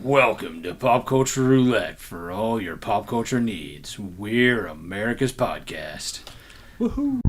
Welcome to Pop Culture Roulette for all your pop culture needs. We're America's podcast. Woohoo!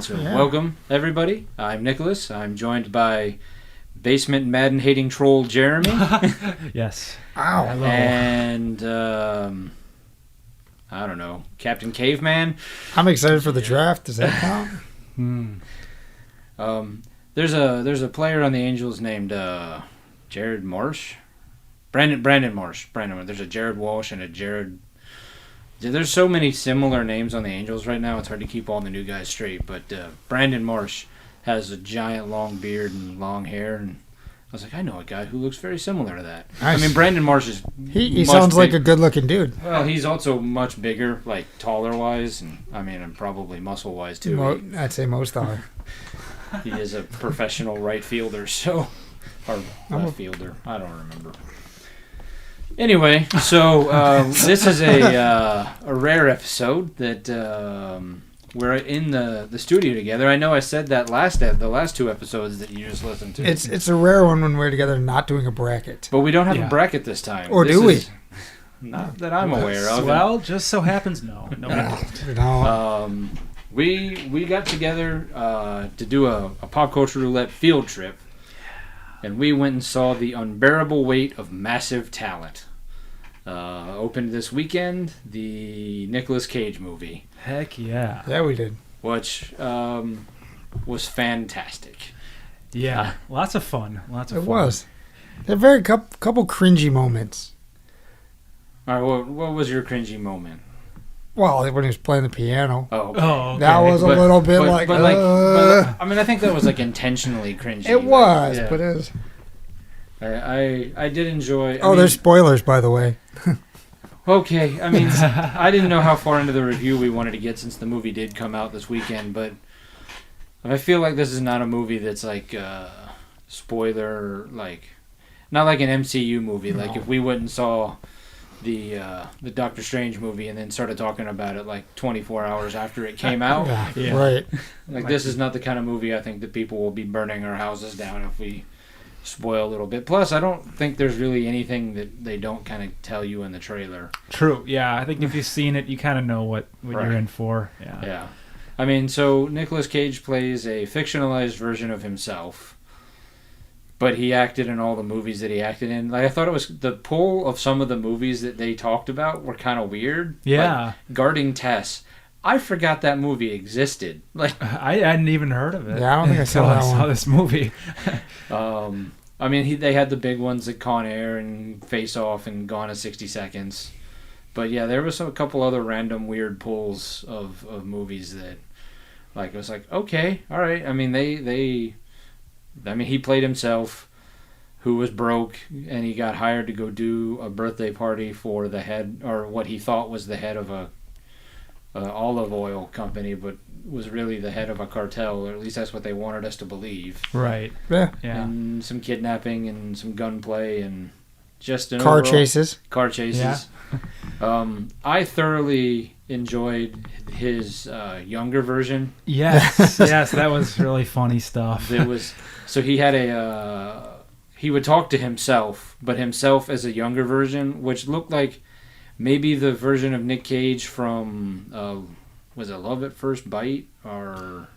Welcome, everybody. I'm Nicholas. I'm joined by Basement Madden-hating troll Jeremy. Yes. Ow. Hello. And, I don't know, Captain Caveman. I'm excited for the draft. Does that count? There's a player on the Angels named Jared Marsh. Brandon Marsh. There's a Jared Walsh and a Jared... There's so many similar names on the Angels right now, it's hard to keep all the new guys straight. But Brandon Marsh has a giant long beard and long hair, and I was like, I know a guy who looks very similar to that. Nice. I mean, Brandon Marsh is He sounds like a good-looking dude. Well, he's also much bigger, like taller-wise, and probably muscle-wise too. I'd say most are. He is a professional right fielder, or left fielder. I don't remember. Anyway, so this is a rare episode that we're in the studio together. I know I said that the last two episodes that you just listened to. It's a rare one when we're together not doing a bracket. But we don't have a bracket this time. Or do we? Not that I'm aware of. Well, just so happens, no. We got together to do a pop culture roulette field trip. And we went and saw The Unbearable Weight of Massive Talent. Opened this weekend, the Nicolas Cage movie. Heck yeah. Yeah, we did. Which was fantastic. Yeah, lots of fun. It was. There were very couple cringy moments. All right, what was your cringy moment? Well, when he was playing the piano. Oh, okay. Okay. That was a little bit like... I mean, I think that was like intentionally cringy. It was, yeah. but it was... I did enjoy... there's spoilers, by the way. Okay, I mean, I didn't know how far into the review we wanted to get since the movie did come out this weekend, but I feel like this is not a movie that's like spoiler, like not like an MCU movie. No. Like if we went and saw the Doctor Strange movie and then started talking about it like 24 hours after it came out. Yeah. Right. Like this is not the kind of movie I think that people will be burning our houses down if we spoil a little bit. Plus, I don't think there's really anything that they don't kind of tell you in the trailer. True. Yeah, I think if you've seen it, you kind of know what you're in for. Yeah. I mean, so Nicolas Cage plays a fictionalized version of himself, but he acted in all the movies that he acted in. Like I thought it was the pull of some of the movies that they talked about were kind of weird. Yeah. Like Guarding Tess. I forgot that movie existed. Like I hadn't even heard of it. Yeah, I don't think I saw this movie. I mean, they had the big ones like Con Air and Face Off and Gone in 60 Seconds. But yeah, there was a couple other random weird pulls of movies that, like, it was like, okay, all right. I mean, he played himself, who was broke, and he got hired to go do a birthday party for the head, or what he thought was the head of a olive oil company, but was really the head of a cartel, or at least that's what they wanted us to believe. Right. Yeah. And some kidnapping and some gunplay and just an car chases. Yeah. I thoroughly enjoyed his younger version. Yes. Yes, that was really funny stuff. So he had he would talk to himself, but himself as a younger version, which looked like maybe the version of Nick Cage from was it Love at First Bite, or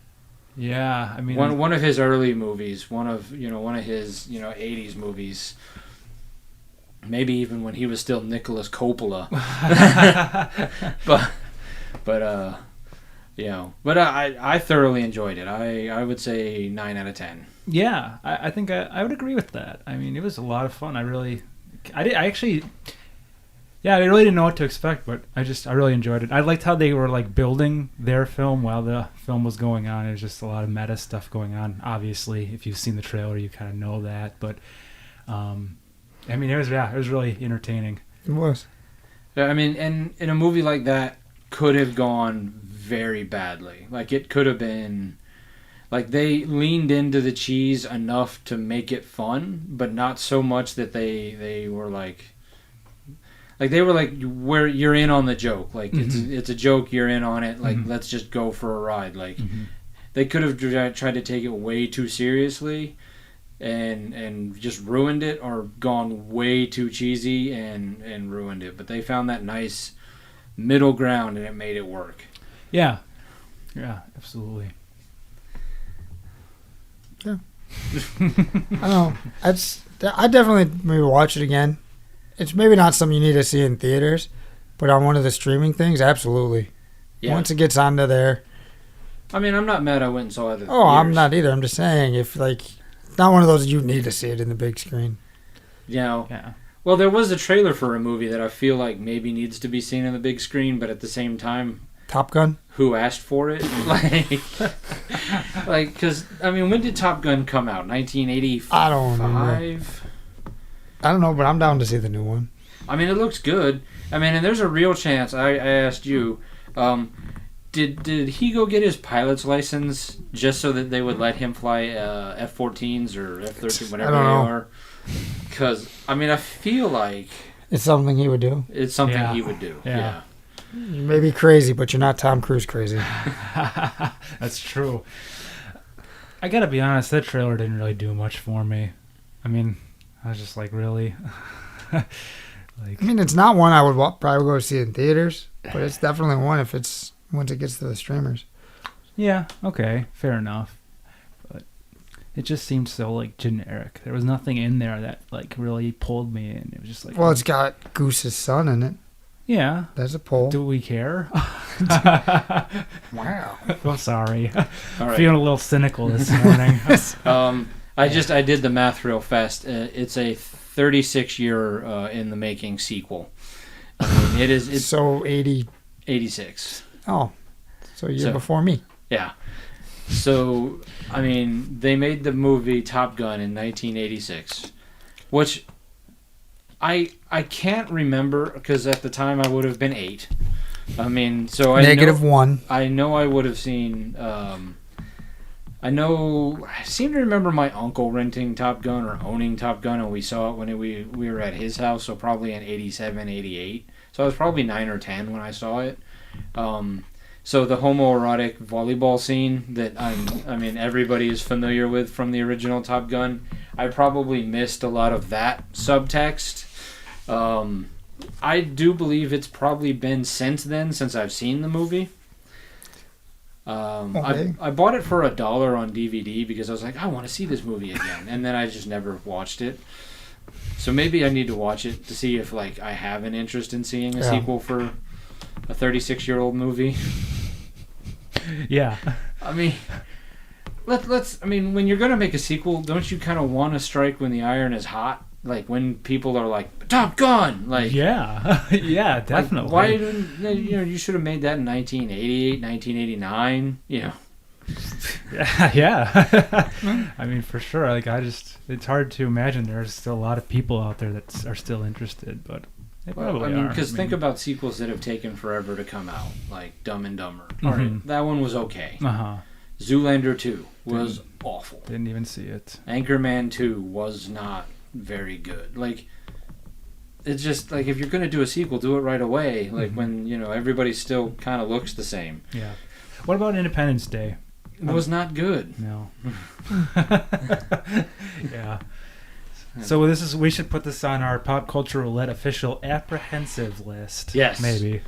yeah, I mean one of his early movies, one of his 80s movies, maybe even when he was still Nicholas Coppola. but I thoroughly enjoyed it. I would say 9 out of 10. Yeah, I think I would agree with that. I mean, it was a lot of fun. I really didn't know what to expect, but I really enjoyed it. I liked how they were like building their film while the film was going on. There's just a lot of meta stuff going on. Obviously, if you've seen the trailer, you kind of know that. But I mean, it was really entertaining. It was. I mean, and in a movie like that could have gone very badly. Like, it could have been... Like, they leaned into the cheese enough to make it fun, but not so much that they were like... Like, they were like, where you're in on the joke. Like, it's a joke, you're in on it. Like, let's just go for a ride. Like, they could have tried to take it way too seriously and just ruined it, or gone way too cheesy and ruined it. But they found that nice middle ground, and it made it work. Yeah. Yeah, absolutely. Yeah. I don't know. I definitely maybe watch it again. It's maybe not something you need to see in theaters, but on one of the streaming things, absolutely. Yeah. Once it gets onto there. I mean, I'm not mad I went and saw it. Oh, I'm not either. I'm just saying, if like, it's not one of those you need to see it in the big screen. You know. Yeah. Well, there was a trailer for a movie that I feel like maybe needs to be seen on the big screen, but at the same time, Top Gun? who asked for it? Like, because, I mean, when did Top Gun come out? 1985? I don't remember. I don't know, but I'm down to see the new one. I mean, it looks good. I mean, and there's a real chance. I asked you, did he go get his pilot's license just so that they would let him fly F-14s or F-13, whatever they are? Because, I mean, I feel like it's something he would do. It's something he would do. Yeah. You may be crazy, but you're not Tom Cruise crazy. That's true. I gotta be honest, that trailer didn't really do much for me. I mean, I was just like, really? I mean, it's not one I would probably go see in theaters, but it's definitely one once it gets to the streamers. Yeah, okay, fair enough. But it just seemed so, like, generic. There was nothing in there that, like, really pulled me in. It was just like... Well, it's got Goose's son in it. Yeah. There's a pull. Do we care? Wow. I'm sorry. All right. Feeling a little cynical this morning. I did the math real fast. It's a 36-year in the making sequel. I mean, it's so 86. Oh, so a year before me. Yeah. So, I mean, they made the movie Top Gun in 1986, which I can't remember because at the time I would have been 8. I mean, so I -1. I know I would have seen. I seem to remember my uncle renting Top Gun or owning Top Gun, and we saw it when we were at his house, so probably in 87, 88. So I was probably 9 or 10 when I saw it. So the homoerotic volleyball scene that I mean everybody is familiar with from the original Top Gun, I probably missed a lot of that subtext. I do believe it's probably been since then since I've seen the movie. Okay. I bought it for $1 on DVD because I was like, I want to see this movie again, and then I just never watched it. So maybe I need to watch it to see if like I have an interest in seeing a sequel for a 36-year-old movie. Yeah. I mean, let's. I mean, when you're gonna make a sequel, don't you kind of want to strike when the iron is hot? Like when people are like Top Gun, like yeah, yeah, definitely. Like, why didn't you should have made that in 1988, 1989? You know. Yeah. I mean, for sure. Like, it's hard to imagine there's still a lot of people out there that are still interested, but they probably are. Because think about sequels that have taken forever to come out, like Dumb and Dumber. All right, that one was okay. Zoolander 2 was awful. Didn't even see it. Anchorman 2 was not very good. Like, it's just like if you're going to do a sequel, do it right away. Like when everybody still kind of looks the same. Yeah. What about Independence Day? It was not good. No. Yeah. So we should put this on our Pop Culture Roulette official apprehensive list. Yes. Maybe.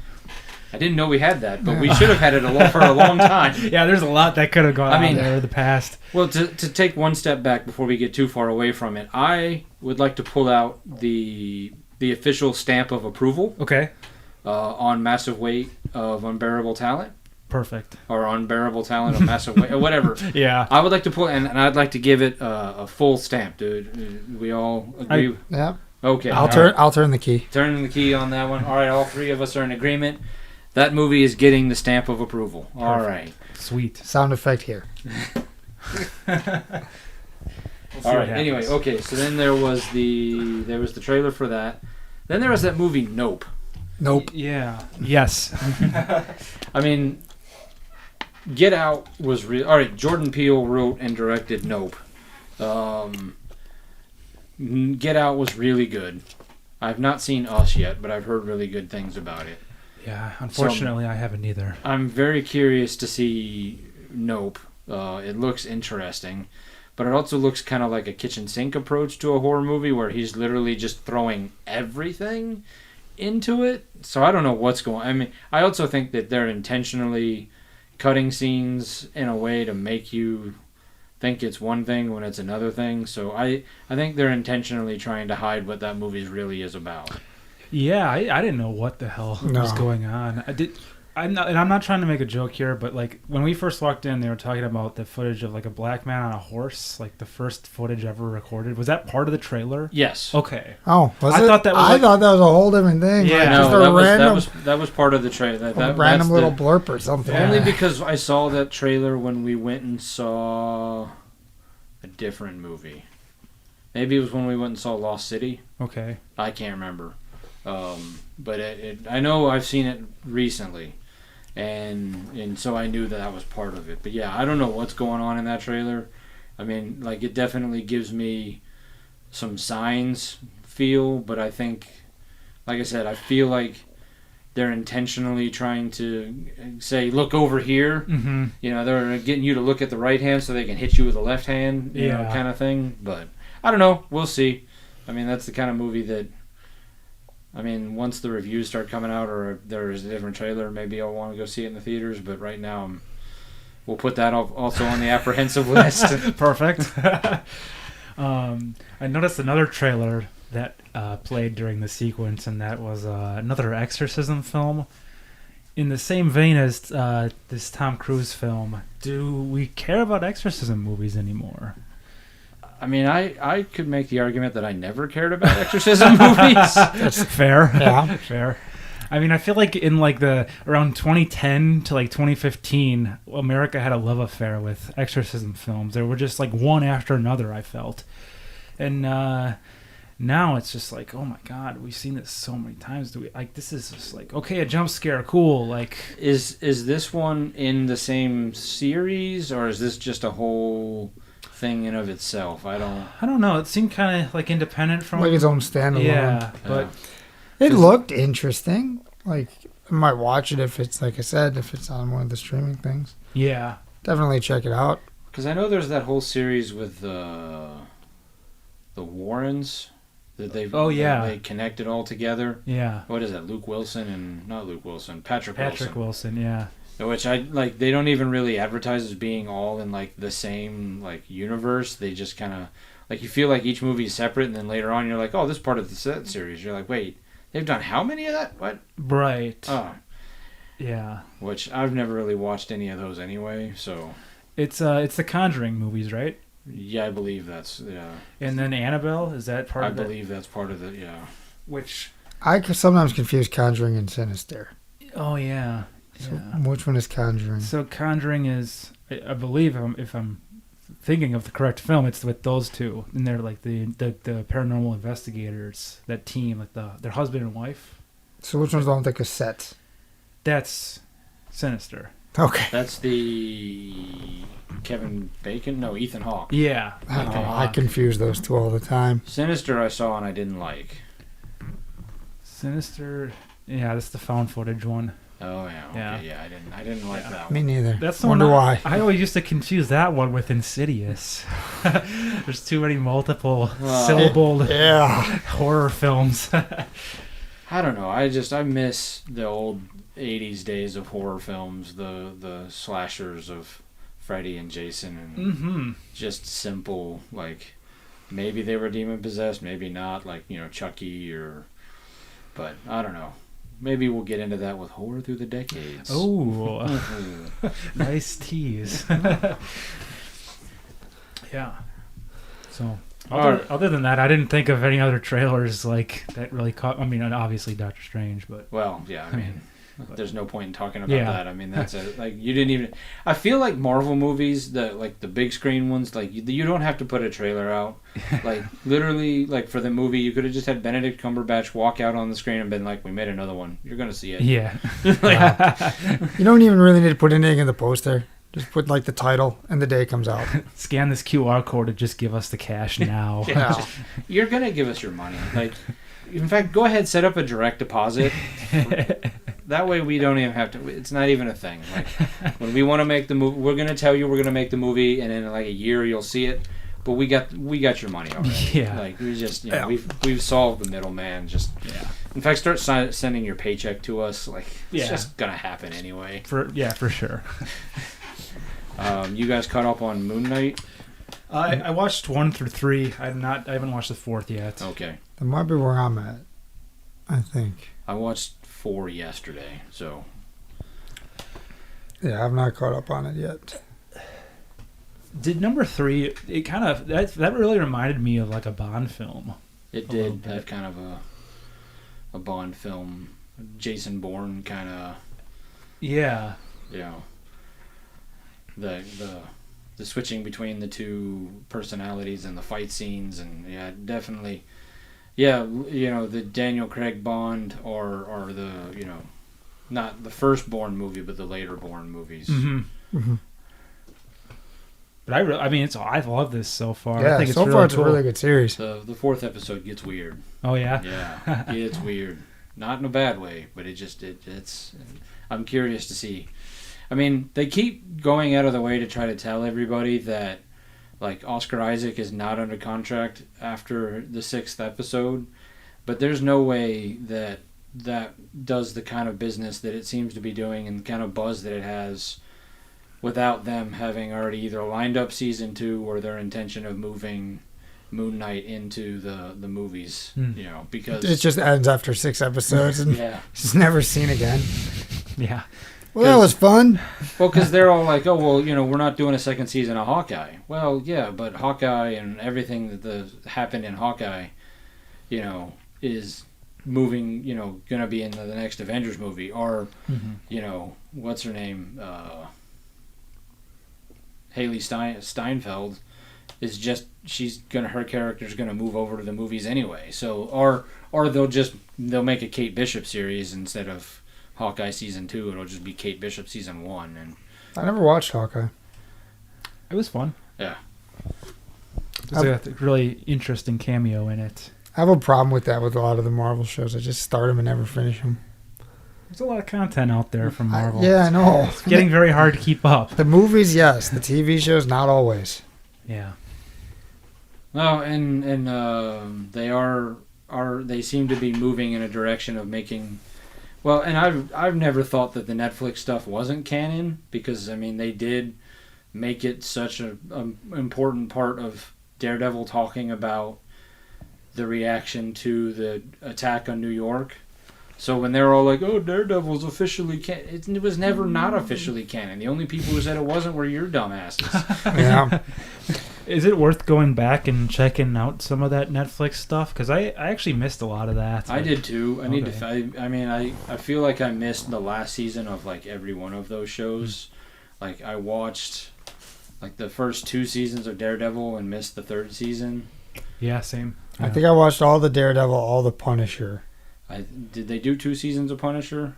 I didn't know we had that, but we should have had it for a long time. Yeah, there's a lot that could have gone on there in the past. Well, to take one step back before we get too far away from it, I would like to pull out the official stamp of approval. Okay. On Massive Weight of Unbearable Talent. Perfect. Or Unbearable Talent of Massive Weight, or whatever. Yeah. I would like to pull, and I'd like to give it a full stamp, dude. We all agree? Yeah. Okay. I'll turn the key. Turning the key on that one. All right, all three of us are in agreement. That movie is getting the stamp of approval. Perfect. All right. Sweet. Sound effect here. All right. Anyway, okay. So then there was the trailer for that. Then there was that movie Nope. Nope. Yeah. Yes. I mean, Get Out was all right. Jordan Peele wrote and directed Nope. Get Out was really good. I've not seen Us yet, but I've heard really good things about it. Yeah. Unfortunately, I haven't either. I'm very curious to see Nope. It looks interesting, but it also looks kind of like a kitchen sink approach to a horror movie where he's literally just throwing everything into it. So I don't know what's going on. I mean, I also think that they're intentionally cutting scenes in a way to make you think it's one thing when it's another thing. So I think they're intentionally trying to hide what that movie really is about. Yeah, I didn't know what the hell was going on. I'm not trying to make a joke here, but like when we first walked in, they were talking about the footage of like a black man on a horse, like the first footage ever recorded. Was that part of the trailer? Yes. Okay. Oh, was I it? thought that was I thought that was a whole different thing. Yeah, like No, just a random, that was part of the trailer. That random that's little blurb or something. Yeah. Only because I saw that trailer when we went and saw a different movie. Maybe it was when we went and saw Lost City. Okay. I can't remember. But I know I've seen it recently. And so I knew that was part of it. But yeah, I don't know what's going on in that trailer. I mean, like, it definitely gives me some Signs feel, but I think, like I said, I feel like they're intentionally trying to say, look over here. Mm-hmm. You know, they're getting you to look at the right hand so they can hit you with the left hand, you know, kind of thing. But I don't know. We'll see. I mean, that's the kind of movie that, I mean, once the reviews start coming out or there's a different trailer, maybe I'll want to go see it in the theaters. But right now, we'll put that also on the apprehensive list. Perfect. I noticed another trailer that played during the sequence, and that was another exorcism film. In the same vein as this Tom Cruise film, do we care about exorcism movies anymore? I mean, I could make the argument that I never cared about exorcism movies. That's fair. Yeah. Fair. I mean, I feel like in like the around 2010 to like 2015, America had a love affair with exorcism films. They were just like one after another, I felt. And now it's just like, oh my God, we've seen this so many times. Do we like this is just like, okay, a jump scare, cool. Like, is this one in the same series, or is this just a whole thing in of itself? I don't know. It seemed kind of like independent from like its own standalone. Yeah, but it looked interesting. Like, I might watch it if it's, like I said, if it's on one of the streaming things. Yeah, definitely check it out. Because I know there's that whole series with the Warrens that they connected all together. Yeah. What is that? Patrick Wilson. Yeah. Which I like. They don't even really advertise as being all in like the same like universe. They just kind of like, you feel like each movie is separate, and then later on you're like, oh, this is part of the set series. You're like, wait, they've done how many of that? What? Right. Oh. Yeah. Which I've never really watched any of those anyway. So. It's the Conjuring movies, right? Yeah, I believe that's And then Annabelle, is that part of it? I believe that's part of it. Yeah. Which I sometimes confuse Conjuring and Sinister. Oh yeah. So which one is Conjuring? So Conjuring is, I believe, if I'm thinking of the correct film, it's with those two, and they're like the paranormal investigators, that team, like their husband and wife. So which one's the one with the cassette? That's Sinister. Okay. That's the Kevin Bacon? No, Ethan Hawke. Yeah. I confuse those two all the time. Sinister I saw and I didn't like. Sinister, yeah, that's the found footage one. Oh yeah, okay, yeah. I didn't like that one. Me neither. That's the Wonder one why. I always used to confuse that one with Insidious. There's too many multiple syllabled horror films. I don't know. I miss the old 80s days of horror films, the slashers of Freddy and Jason, and just simple, like, maybe they were demon possessed, maybe not, like, you know, Chucky but I don't know. Maybe we'll get into that with Horror Through the Decades. Oh, nice tease. Yeah. So, other than that, I didn't think of any other trailers like that really caught. I mean, obviously Doctor Strange, but well, yeah. I mean, there's no point in talking about that. I mean, that's you didn't even. I feel like Marvel movies, the big screen ones, like you don't have to put a trailer out. Like literally, like for the movie, you could have just had Benedict Cumberbatch walk out on the screen and been like, "We made another one. You're gonna see it." Yeah. You don't even really need to put anything in the poster. Just put like the title and the day it comes out. Scan this QR code and just give us the cash now. You're gonna give us your money. Like, in fact, go ahead, set up a direct deposit. That way we don't even have to. It's not even a thing. Like when we want to make the movie, we're gonna tell you we're gonna make the movie, and in like a year you'll see it. But we got your money already. Yeah. Like we just we've solved the middleman. Just in fact, start sending your paycheck to us. Like it's just gonna happen anyway. For sure. You guys caught up on Moon Knight? I watched 1 through 3. I haven't watched the 4th yet. Okay. That might be where I'm at, I think. I watched 4 yesterday, so. Yeah, I've not caught up on it yet. Did number 3? It kind of that really reminded me of like a Bond film. It did have kind of a Bond film, Jason Bourne kind of. Yeah. You know. The switching between the two personalities and the fight scenes, and definitely, the Daniel Craig Bond or the not the first Bourne movie but the later Bourne movies. Mm-hmm. Mm-hmm. But I love this so far. Yeah, I think so it's far really it's cool. a really good series. The 4th episode gets weird. Oh yeah. Yeah, it's weird. Not in a bad way, but it's. I'm curious to see. I mean, they keep going out of the way to try to tell everybody that, like, Oscar Isaac is not under contract after the 6th episode, but there's no way that does the kind of business that it seems to be doing and the kind of buzz that it has without them having already either lined up season 2 or their intention of moving Moon Knight into the movies, because... It just ends after 6 episodes and it's never seen again. Yeah. Well, that was fun. Well, because they're all like, oh, well, we're not doing a 2nd season of Hawkeye. Well, yeah, but Hawkeye and everything that happened in Hawkeye, is moving, going to be in the next Avengers movie. Or, what's her name? Haley Steinfeld is just, her character's going to move over to the movies anyway. So, or they'll make a Kate Bishop series instead of Hawkeye season 2. It'll just be Kate Bishop season 1. And I never watched Hawkeye. It was fun. Yeah. There's a really interesting cameo in it. I have a problem with that with a lot of the Marvel shows. I just start them and never finish them. There's a lot of content out there from Marvel. I know. It's getting very hard to keep up. The movies, yes. The TV shows, not always. Yeah. No, and they seem to be moving in a direction of making. Well, and I've never thought that the Netflix stuff wasn't canon because they did make it such an important part of Daredevil talking about the reaction to the attack on New York. So when they're all like, "Oh, Daredevil's officially canon," it was never not officially canon. The only people who said it wasn't were your dumbasses. Yeah. Is it worth going back and checking out some of that Netflix stuff? Because I actually missed a lot of that. I did too. I need to. I feel like I missed the last season of like every one of those shows. Like I watched like the first 2 seasons of Daredevil and missed the 3rd season. Yeah, same. Yeah. I think I watched all the Daredevil, all the Punisher. Did they do 2 seasons of Punisher?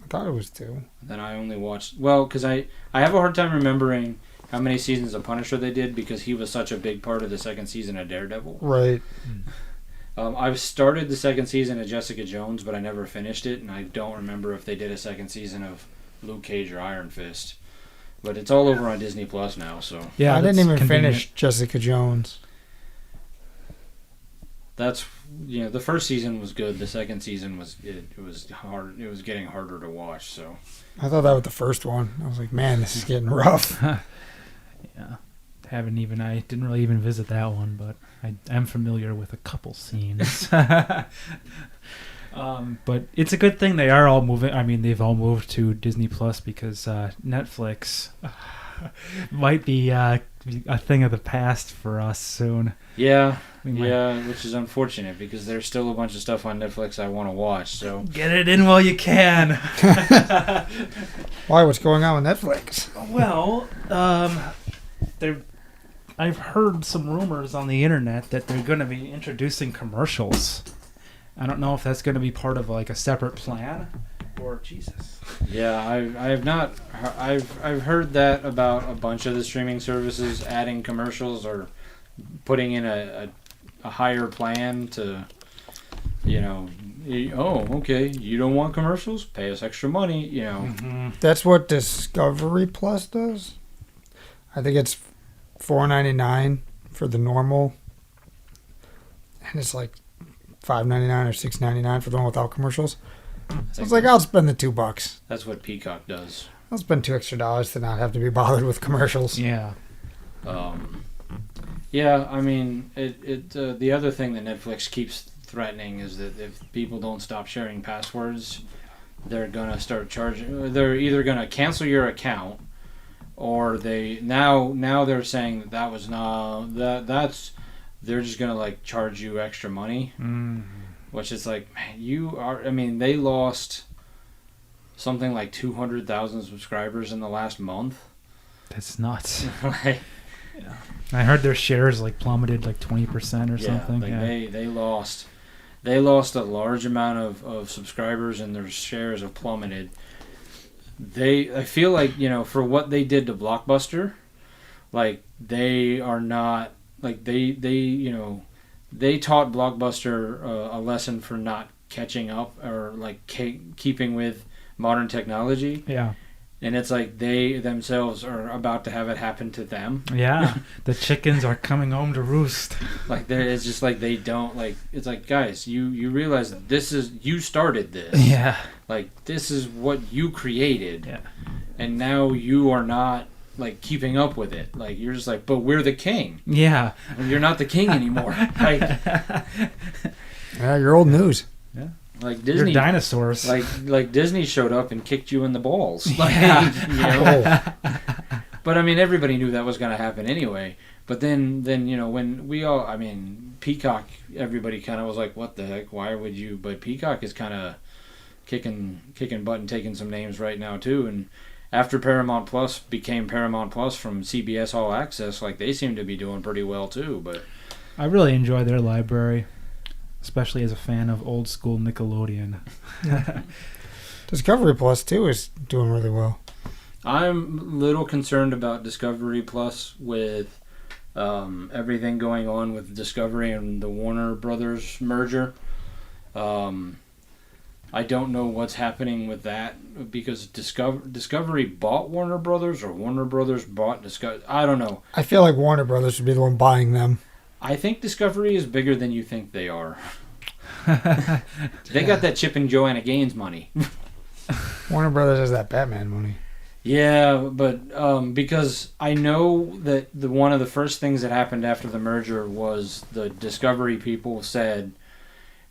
I thought it was 2. Then I only watched... Well, because I have a hard time remembering how many seasons of Punisher they did because he was such a big part of the 2nd season of Daredevil. Right. I've started the 2nd season of Jessica Jones, but I never finished it, and I don't remember if they did a 2nd season of Luke Cage or Iron Fist. But it's all over on Disney Plus now, so... Yeah, I didn't even finish Jessica Jones. That's the first season was good. The 2nd season was it was hard. It was getting harder to watch. So I thought that was the first one. I was like, man, this is getting rough. Yeah, I didn't really even visit that one, but I am familiar with a couple scenes. But it's a good thing they are all moving. They've all moved to Disney Plus because Netflix. might be a thing of the past for us soon. Yeah, We might- yeah, which is unfortunate because there's still a bunch of stuff on Netflix I want to watch. So Get it in while you can. Why? What's going on with Netflix? Well, I've heard some rumors on the internet that they're going to be introducing commercials. I don't know if that's going to be part of like a separate plan or Jesus. yeah, I've not I've heard that about a bunch of the streaming services adding commercials or putting in a higher plan to, okay, you don't want commercials, pay us extra money, That's what Discovery Plus does. I think it's $4.99 for the normal, and it's like $5.99 or $6.99 for the one without commercials. So it's like I'll spend the $2. That's what Peacock does. I'll spend $2 extra to not have to be bothered with commercials. Yeah. Yeah, I mean, the other thing that Netflix keeps threatening is that if people don't stop sharing passwords, they're gonna start charging. They're either gonna cancel your account, or now they're saying that was not that's they're just gonna like charge you extra money, which is like, man, I mean, they lost something like 200,000 subscribers in the last month. That's nuts. Like, I heard their shares like plummeted like 20% or something. Like Yeah. they lost a large amount of subscribers and their shares have plummeted. I feel like, for what they did to Blockbuster, like they are not like they taught Blockbuster a lesson for not catching up or like keeping with modern technology. Yeah. And it's like they themselves are about to have it happen to them. Yeah. The chickens are coming home to roost. Like it's just like they don't like. It's like, guys, you realize that you started this. Yeah. Like this is what you created. Yeah. And now you are not like keeping up with it. Like you're just like, but we're the king. Yeah. And you're not the king anymore. Like Yeah, you're old news. like Disney. You're dinosaurs. Like Disney showed up and kicked you in the balls. Like, Yeah. But I mean, everybody knew that was going to happen anyway. But then when Peacock, everybody kind of was like, what the heck? Why would you? But Peacock is kind of kicking butt and taking some names right now too. And after Paramount Plus became Paramount Plus from CBS All Access, like they seem to be doing pretty well too. But I really enjoy their library, especially as a fan of old school Nickelodeon. Discovery Plus too is doing really well. I'm a little concerned about Discovery Plus with everything going on with Discovery and the Warner Brothers merger. I don't know what's happening with that because Discovery bought Warner Brothers or Warner Brothers bought Discovery. I don't know. I feel like Warner Brothers would be the one buying them. I think Discovery is bigger than you think they are. They got that Chip and Joanna Gaines money. Warner Brothers has that Batman money. Yeah, but because I know that one of the first things that happened after the merger was the Discovery people said,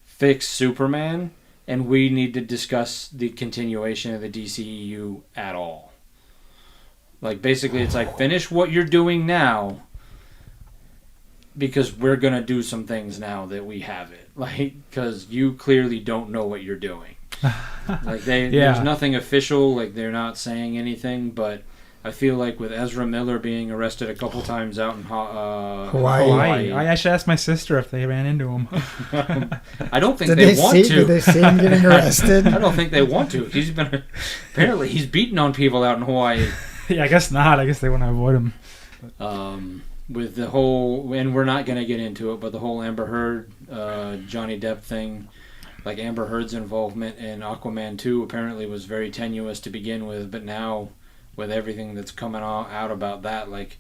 fix Superman, and we need to discuss the continuation of the DCEU at all. Like, basically, it's like, finish what you're doing now, because we're going to do some things now that we have it. Like, because you clearly don't know what you're doing. Like there's nothing official, like they're not saying anything, but I feel like with Ezra Miller being arrested a couple times out in Hawaii. I should ask my sister if they ran into him. I don't think they want to. Did they see him getting arrested? I don't think they want to. Apparently he's beating on people out in Hawaii. Yeah, I guess not. I guess they want to avoid him. With the whole, and we're not going to get into it, but the whole Amber Heard, Johnny Depp thing. Like Amber Heard's involvement in Aquaman 2 apparently was very tenuous to begin with, but now with everything that's coming out about that, like,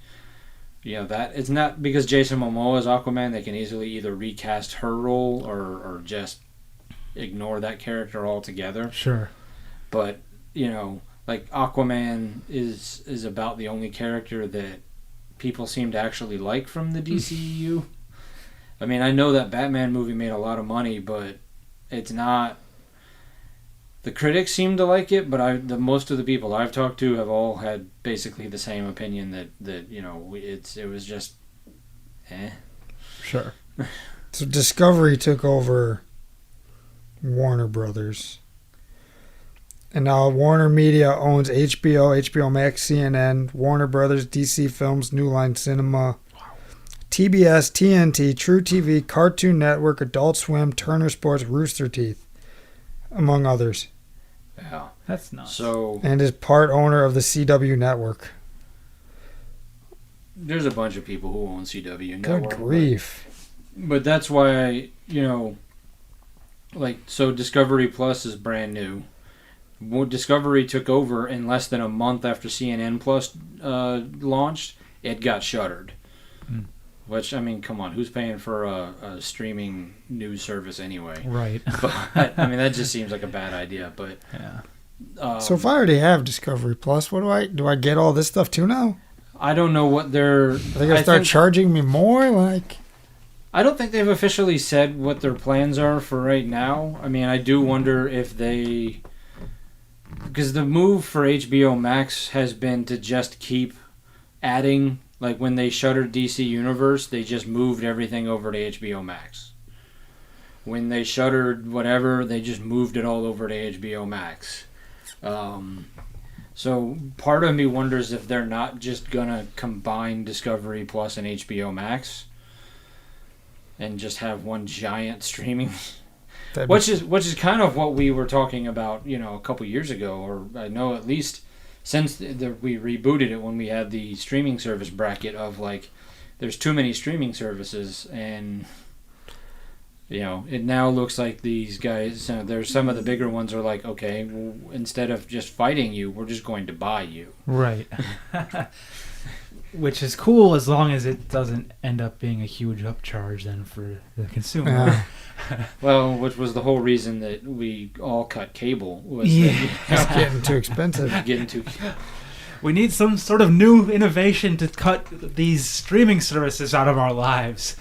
that it's not because Jason Momoa is Aquaman, they can easily either recast her role or just ignore that character altogether. Sure. But, like Aquaman is about the only character that people seem to actually like from the DCEU. I mean, I know that Batman movie made a lot of money, but it's not The critics seem to like it, but most of the people I've talked to have all had basically the same opinion that it was just, Sure. So Discovery took over Warner Brothers. And now Warner Media owns HBO, HBO Max, CNN, Warner Brothers, DC Films, New Line Cinema, TBS, TNT, True TV, Cartoon Network, Adult Swim, Turner Sports, Rooster Teeth, among others. Yeah. That's nuts. So And is part owner of the CW Network. there's a bunch of people who own CW Good Network. grief. But that's why so Discovery Plus is brand new. Discovery took over in less than a month after CNN Plus launched. It got shuttered. Which, I mean, come on, who's paying for a streaming news service anyway? Right. But I mean, that just seems like a bad idea. But Yeah. So if I already have Discovery Plus, what do I get all this stuff too now? I don't know what they're. Are they gonna start charging me more? Like, I don't think they've officially said what their plans are for right now. I mean, I do wonder if they. Because the move for HBO Max has been to just keep adding. Like when they shuttered DC Universe, they just moved everything over to HBO Max. When they shuttered whatever, they just moved it all over to HBO Max. So part of me wonders if they're not just gonna combine Discovery Plus and HBO Max and just have one giant streaming. Which is kind of what we were talking about, a couple years ago, or I know at least since we rebooted it when we had the streaming service bracket of like, there's too many streaming services, and it now looks like these guys. There's some of the bigger ones are like, okay, well, instead of just fighting you, we're just going to buy you. Right. Which is cool as long as it doesn't end up being a huge upcharge then for the consumer. Yeah. Well, which was the whole reason that we all cut cable. Was it's getting too expensive. getting too. We need some sort of new innovation to cut these streaming services out of our lives.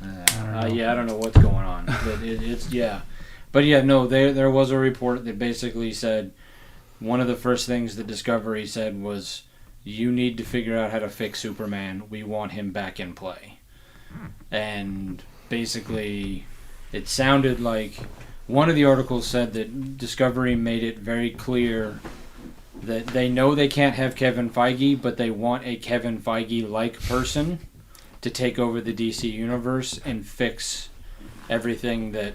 I don't know what's going on, but there was a report that basically said one of the first things that Discovery said was, you need to figure out how to fix Superman. We want him back in play. And basically, it sounded like one of the articles said that Discovery made it very clear that they know they can't have Kevin Feige, but they want a Kevin Feige-like person to take over the DC universe and fix everything that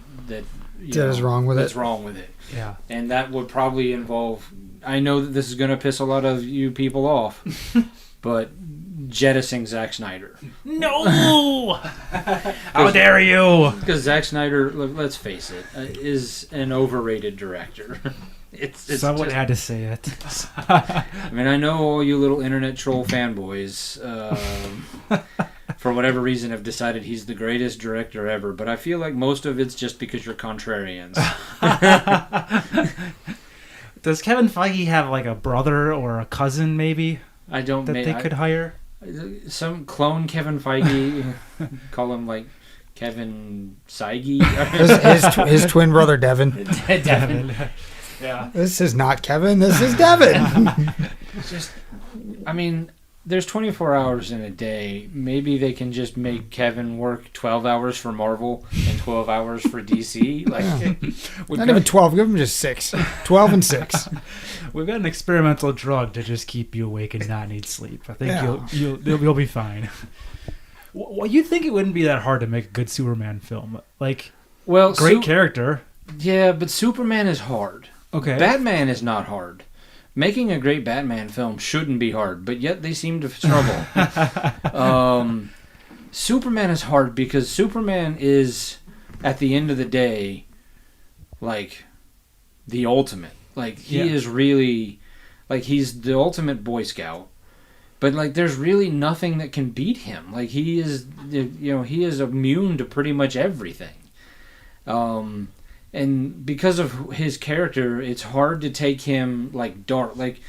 is wrong with that's it. wrong with it. Yeah. And that would probably involve. I know that this is going to piss a lot of you people off, but jettisoning Zack Snyder. No! How dare you? Because Zack Snyder, let's face it, is an overrated director. It's Someone just, had to say it. I mean, I know all you little internet troll fanboys, for whatever reason, have decided he's the greatest director ever, but I feel like most of it's just because you're contrarians. Does Kevin Feige have like a brother or a cousin maybe I don't that they could hire? Some clone Kevin Feige, call him like Kevin Feige. his twin brother Devin. Devin. Yeah. This is not Kevin. This is Devin. Just, I mean, there's 24 hours in a day. Maybe they can just make Kevin work 12 hours for Marvel and 12 hours for DC. Like, Not even 12. Give him just 6. 12 and 6. We've got an experimental drug to just keep you awake and not need sleep. I think you'll be fine. Well, you'd think it wouldn't be that hard to make a good Superman film. Like, well, great character. Yeah, but Superman is hard. Okay. Batman is not hard. Making a great Batman film shouldn't be hard, but yet they seem to struggle. Superman is hard because Superman is, at the end of the day, like, the ultimate. Like, he is really, like, he's the ultimate Boy Scout. But, like, there's really nothing that can beat him. Like, he is immune to pretty much everything. And because of his character, it's hard to take him, like, dark. Like,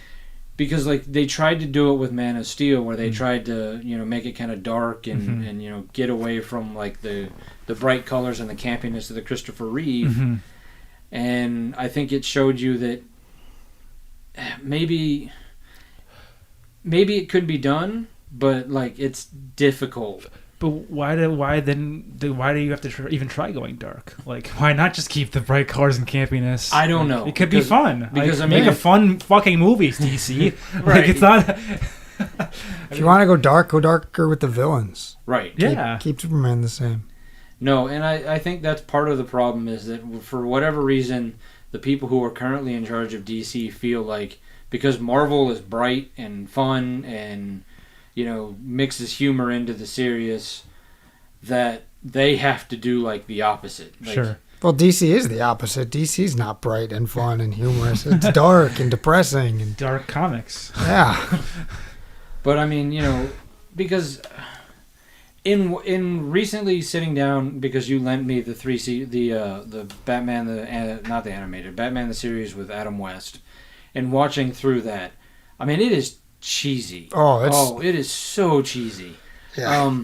because, like, they tried to do it with Man of Steel, where they tried to, make it kind of dark and get away from, like, the bright colors and the campiness of the Christopher Reeve. And I think it showed you that maybe it could be done, but like it's difficult. But why do you have to even try going dark? Like, why not just keep the bright colors and campiness? I don't know. It could be fun. Because like, make a fun fucking movies, DC. Right. Like, it's not. If you want to go darker with the villains. Right. Yeah. Keep Superman the same. No, and I think that's part of the problem is that for whatever reason, the people who are currently in charge of DC feel like because Marvel is bright and fun and mixes humor into the serious, that they have to do like the opposite. Like, sure. Well, DC is the opposite. DC's not bright and fun and humorous. It's dark and depressing and dark comics. Yeah. But I mean, because in recently sitting down, because you lent me the Batman not the animated Batman the series with Adam West, and watching through that, I mean it is cheesy. It is so cheesy. Yeah.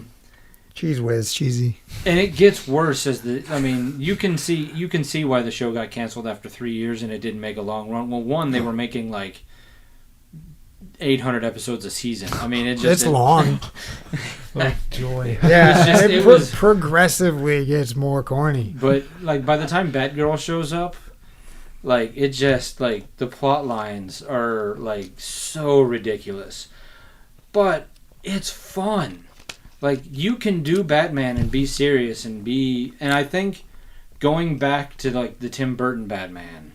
Cheese whiz, cheesy. And it gets worse you can see why the show got canceled after 3 years and it didn't make a long run. Well, one, they were making like 800 episodes a season. I mean, it's long. Like joy. Yeah, it progressively gets more corny. But like by the time Batgirl shows up, like it just like the plot lines are like so ridiculous, but it's fun. Like you can do Batman and be serious and I think going back to like the Tim Burton Batman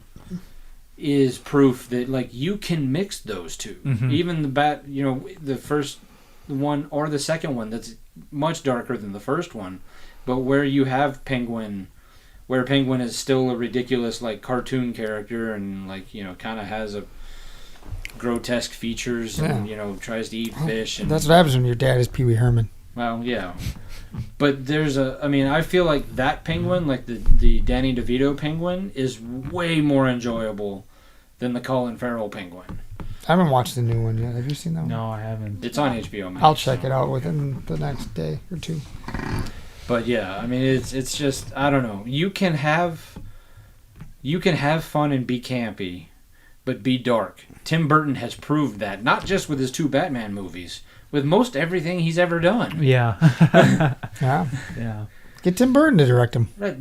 is proof that like you can mix those two. Mm-hmm. Even the first one or the second one that's much darker than the first one, but where you have Penguin. Where Penguin is still a ridiculous like cartoon character and like kind of has a grotesque features and tries to eat fish. And that's what happens when your dad is Pee Wee Herman. Well, yeah, but I feel like that Penguin, like the Danny DeVito Penguin, is way more enjoyable than the Colin Farrell Penguin. I haven't watched the new one yet. Have you seen that one? No, I haven't. It's on HBO Max. I'll check it out within the next day or two. But yeah, I mean it's just I don't know. You can have fun and be campy, but be dark. Tim Burton has proved that, not just with his 2 Batman movies, with most everything he's ever done. Yeah. Yeah. Yeah. Get Tim Burton to direct him. Right.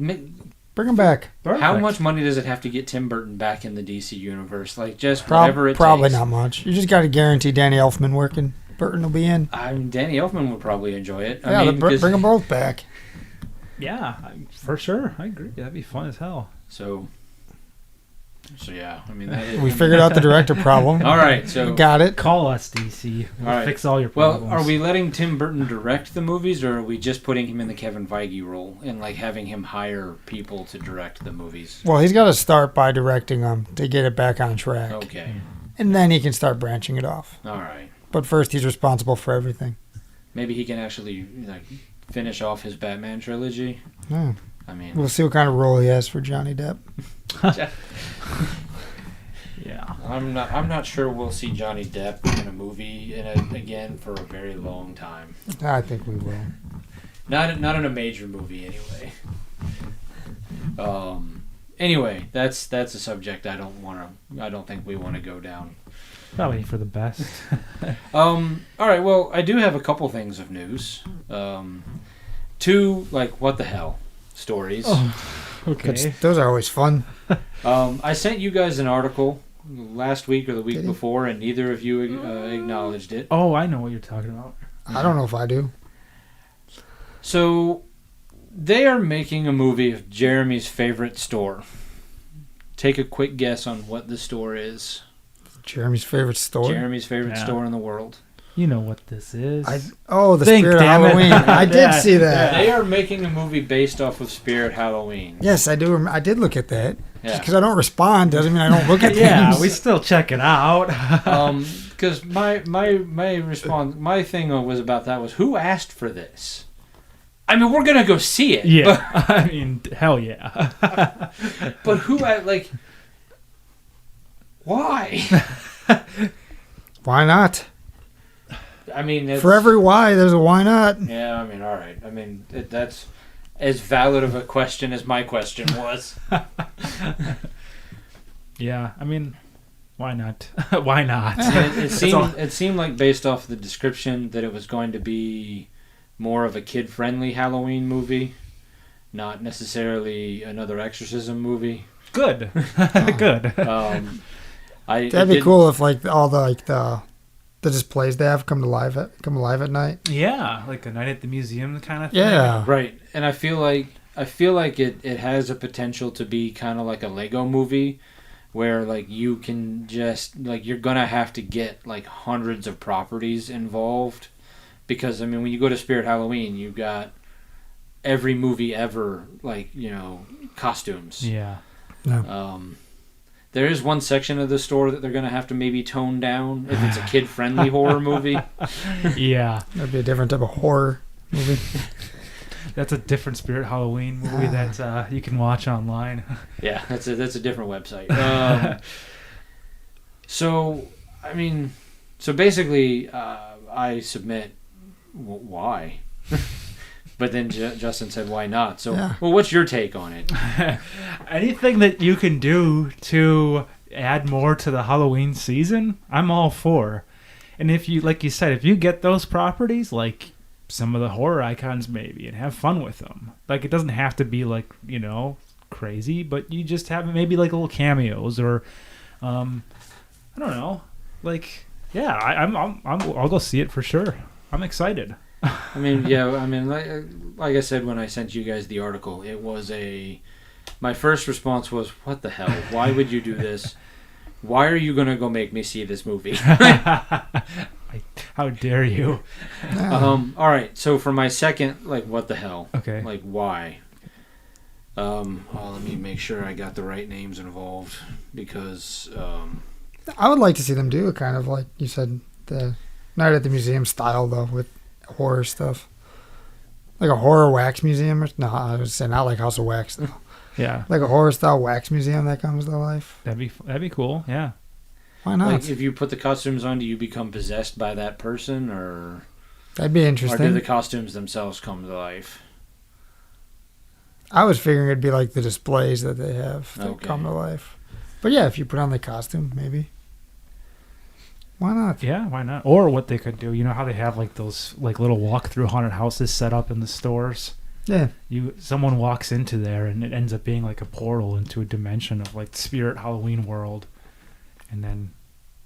Bring him back. Perfect. How much money does it have to get Tim Burton back in the DC universe? Like just whatever it probably takes. Not much. You just got to guarantee Danny Elfman working. Burton will be in. I mean, Danny Elfman would probably enjoy it. Yeah, bring them both back. Yeah, for sure. I agree. That'd be fun as hell. So yeah, I mean, we figured out the director problem. All right, so we got it. Call us, DC. We'll all right. fix all your problems. Well, are we letting Tim Burton direct the movies, or are we just putting him in the Kevin Feige role and like having him hire people to direct the movies? Well, he's got to start by directing them to get it back on track. Okay. And then he can start branching it off. All right. But first, he's responsible for everything. Maybe he can actually like finish off his Batman trilogy. Yeah. I mean, we'll see what kind of role he has for Johnny Depp. Yeah. I'm not sure we'll see Johnny Depp in a movie again for a very long time. I think we will. Not in a major movie anyway. Anyway, that's a subject I don't think we want to go down. Probably for the best. All right, well, I do have a couple things of news. 2 like what the hell stories. Oh, okay. Those are always fun. I sent you guys an article last week or the week before, and neither of you acknowledged it. Oh, I know what you're talking about. I don't know if I do. So, they are making a movie of Jeremy's favorite store. Take a quick guess on what the store is. Jeremy's favorite store? Jeremy's favorite store in the world. You know what this is. The Spirit of Halloween. I did see that. They are making a movie based off of Spirit Halloween. Yes, I do. I did look at that. Yeah. Just because I don't respond doesn't mean I don't look at yeah, things. we still check it out. Because my response, my thing was about that was, who asked for this? I mean, we're gonna go see it. Yeah, I mean, hell yeah. But who, like, why? Why not? I mean, for every why, there's a why not. Yeah, I mean, all right. I mean, as valid of a question as my question was. Yeah, I mean, why not? Why not? It seemed like, based off the description, that it was going to be more of a kid-friendly Halloween movie, not necessarily another exorcism movie. Good. Good. That'd be cool if like all the displays they have come alive at night. Yeah, like a night at the museum kind of thing. Yeah. Right. And I feel like it has a potential to be kind of like a Lego movie, where like you can just like you're gonna have to get like hundreds of properties involved, because I mean when you go to Spirit Halloween, you've got every movie ever, like, you know, costumes. Yeah. Yeah. There is one section of the store that they're gonna have to maybe tone down if it's a kid-friendly horror movie. Yeah. That'd be a different type of horror movie. That's a different Spirit Halloween movie that you can watch online. Yeah, that's a different website. So basically, I submit why, but then Justin said why not. So, yeah. Well, what's your take on it? Anything that you can do to add more to the Halloween season, I'm all for. And if you, like you said, if you get those properties, like some of the horror icons maybe, and have fun with them. Like, it doesn't have to be like, you know, crazy, but you just have maybe like little cameos or, I don't know, like, yeah, I'll go see it for sure. I'm excited. I mean, yeah, I mean, like I said when I sent you guys the article, it was my first response was, what the hell? Why would you do this? Why are you going to go make me see this movie? How dare you? All right, so for my second, like, what the hell? Okay. Like, why? Let me make sure I got the right names involved, because I would like to see them do it kind of like you said, the Night at the Museum style, though, with horror stuff. Like a horror wax museum. No, I was saying not like House of Wax, though. Yeah. Like a horror style wax museum that comes to life. That'd be cool, yeah. Why not? like, if you put the costumes on, do you become possessed by that person, or That'd be interesting. do the costumes themselves come to life? I was figuring it'd be like the displays that they have that Okay. come to life. But yeah, if you put on the costume, maybe. Why not? Yeah, why not? Or what they could do, you know how they have like those like little walk-through haunted houses set up in the stores? Yeah. Someone walks into there and it ends up being like a portal into a dimension of like the Spirit Halloween world, and then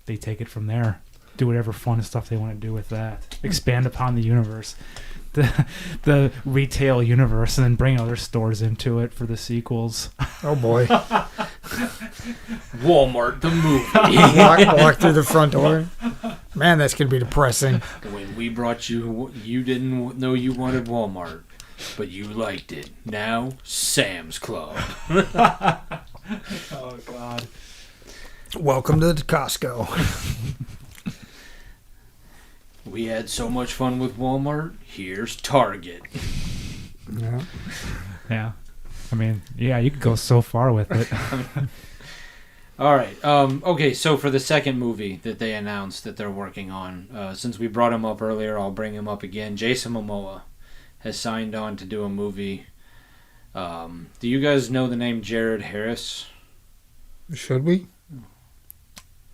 they take it from there, do whatever fun stuff they want to do with that, expand upon the universe, the retail universe, and then bring other stores into it for the sequels. Oh boy. Walmart the movie. walk through the front door. Man, that's gonna be depressing. When we brought you, you didn't know you wanted Walmart, but you liked it. Now, Sam's Club. Oh God. Welcome to the Costco. We had so much fun with Walmart. Here's Target. Yeah. Yeah. I mean, yeah, you could go so far with it. All right. Okay, so for the second movie that they announced that they're working on, since we brought him up earlier, I'll bring him up again. Jason Momoa has signed on to do a movie. Do you guys know the name Jared Harris? Should we?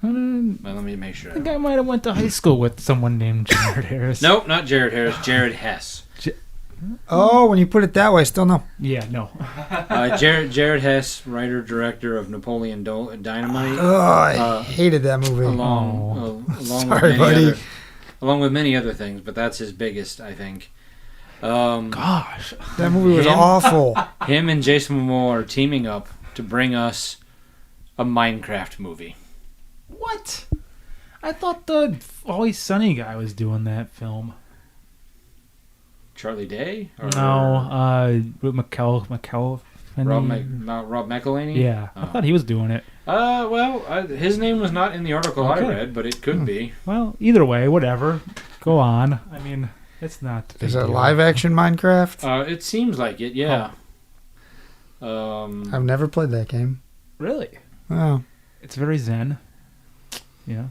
Well, let me make sure. I think I might have went to high school with someone named Jared Harris. Nope, not Jared Harris. Jared Hess. Oh, when you put it that way, still no. Yeah, no. Jared Hess, writer director of Napoleon Dynamite. Oh, I hated that movie. Along Sorry, buddy. Along with many other things, but that's his biggest, I think. Gosh, That movie was awful. Him and Jason Momoa are teaming up to bring us a Minecraft movie. what? I thought the Always Sunny guy was doing that film. Charlie Day? Or With McKell. Rob McElhaney? Yeah, I thought he was doing it. His name was not in the article I Okay. read, but it could be. Well, either way, whatever. Go on. I mean, it's not. Is it live action Minecraft? It seems like it, yeah. I've never played that game. Really? Oh. It's very zen. Yeah.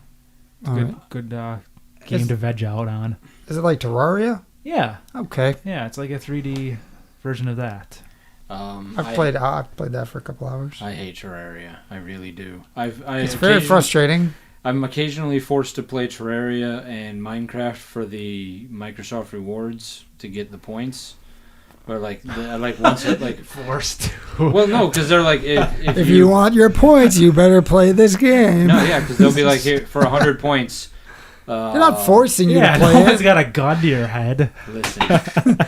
Good game Is- to veg out on. Is it like Terraria? Yeah. Okay. Yeah, it's like a 3D version of that? I've played that for a couple hours. I hate Terraria. I really do. It's very frustrating. I'm occasionally forced to play Terraria and Minecraft for the Microsoft rewards to get the points. Or once it Forced to. Well, no, because they're like if you want your points, you better play this game. No, yeah, because they'll be like, here for 100 points. They're not forcing you to play no one's it. got a gun to your head. Listen,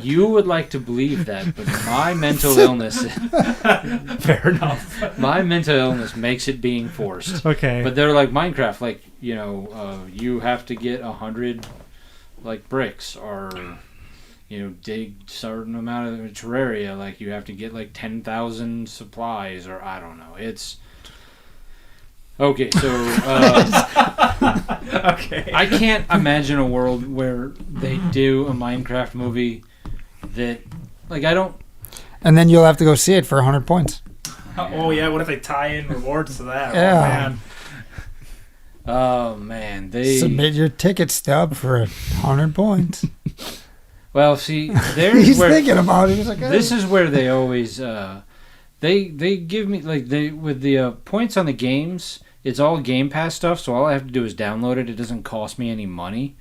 you would like to believe that, but my mental illness, Fair enough. my mental illness makes it being forced. Okay. But they're like Minecraft, like you have to get 100 bricks, or dig certain amount of Terraria, like you have to get 10,000 supplies, or I don't know. It's okay. So okay. I can't imagine a world where they do a Minecraft movie that I don't. And then you'll have to go see it for 100 points. Oh yeah, what if they tie in rewards to that? Yeah. Oh man, they submit your ticket stub for 100 points. Well, see, there's He's where thinking about it. He's like, this is where they always they give me with the points on the games. It's all Game Pass stuff, so all I have to do is download it. It doesn't cost me any money.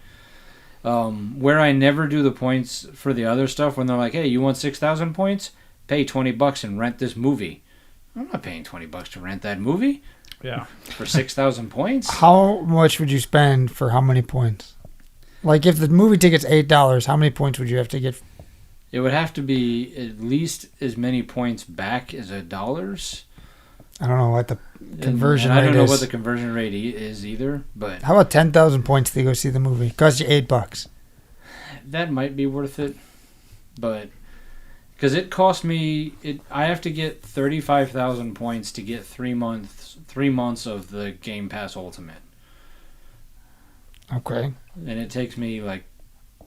Where I never do the points for the other stuff, when they're like, "Hey, you want 6,000 points? Pay $20 and rent this movie." I'm not paying $20 to rent that movie. Yeah. For 6,000 points. How much would you spend for how many points? Like if the movie ticket's $8, how many points would you have to get? It would have to be at least as many points back as $1. I don't know what the conversion rate is. I don't know what the conversion rate is either, but how about 10,000 points to go see the movie? Cost you $8. That might be worth it, but because it cost me, I have to get 35,000 points to get 3 months of the Game Pass Ultimate. Okay. And it takes me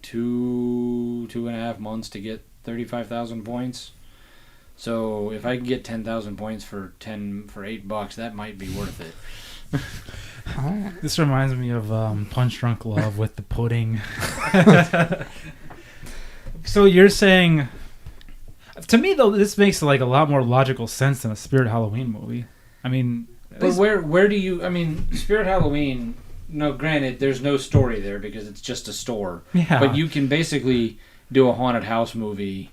2.5 months to get 35,000 points. So if I can get 10,000 points for $8, that might be worth it. This reminds me of Punch Drunk Love with the pudding. So you're saying, to me though, this makes a lot more logical sense than a Spirit Halloween movie. I mean, but where do you? I mean, Spirit Halloween. No, granted, there's no story there because it's just a store. Yeah. But you can basically do a haunted house movie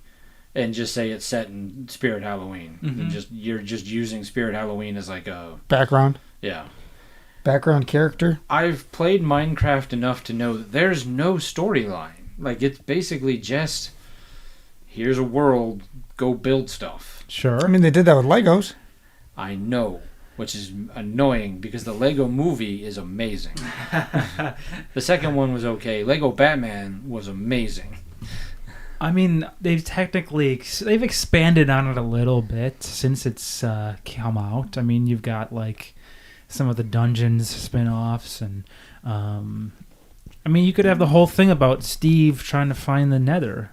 and just say it's set in Spirit Halloween. Mm-hmm. And you're just using Spirit Halloween as a background. Yeah. Background character. I've played Minecraft enough to know that there's no storyline. It's basically just here's a world, go build stuff. Sure. I mean, they did that with Legos. I know. Which is annoying because the Lego movie is amazing. The second one was okay. Lego Batman was amazing. I mean, they've expanded on it a little bit since it's come out. I mean, you've got some of the Dungeons spin-offs, and I mean, you could have the whole thing about Steve trying to find the Nether.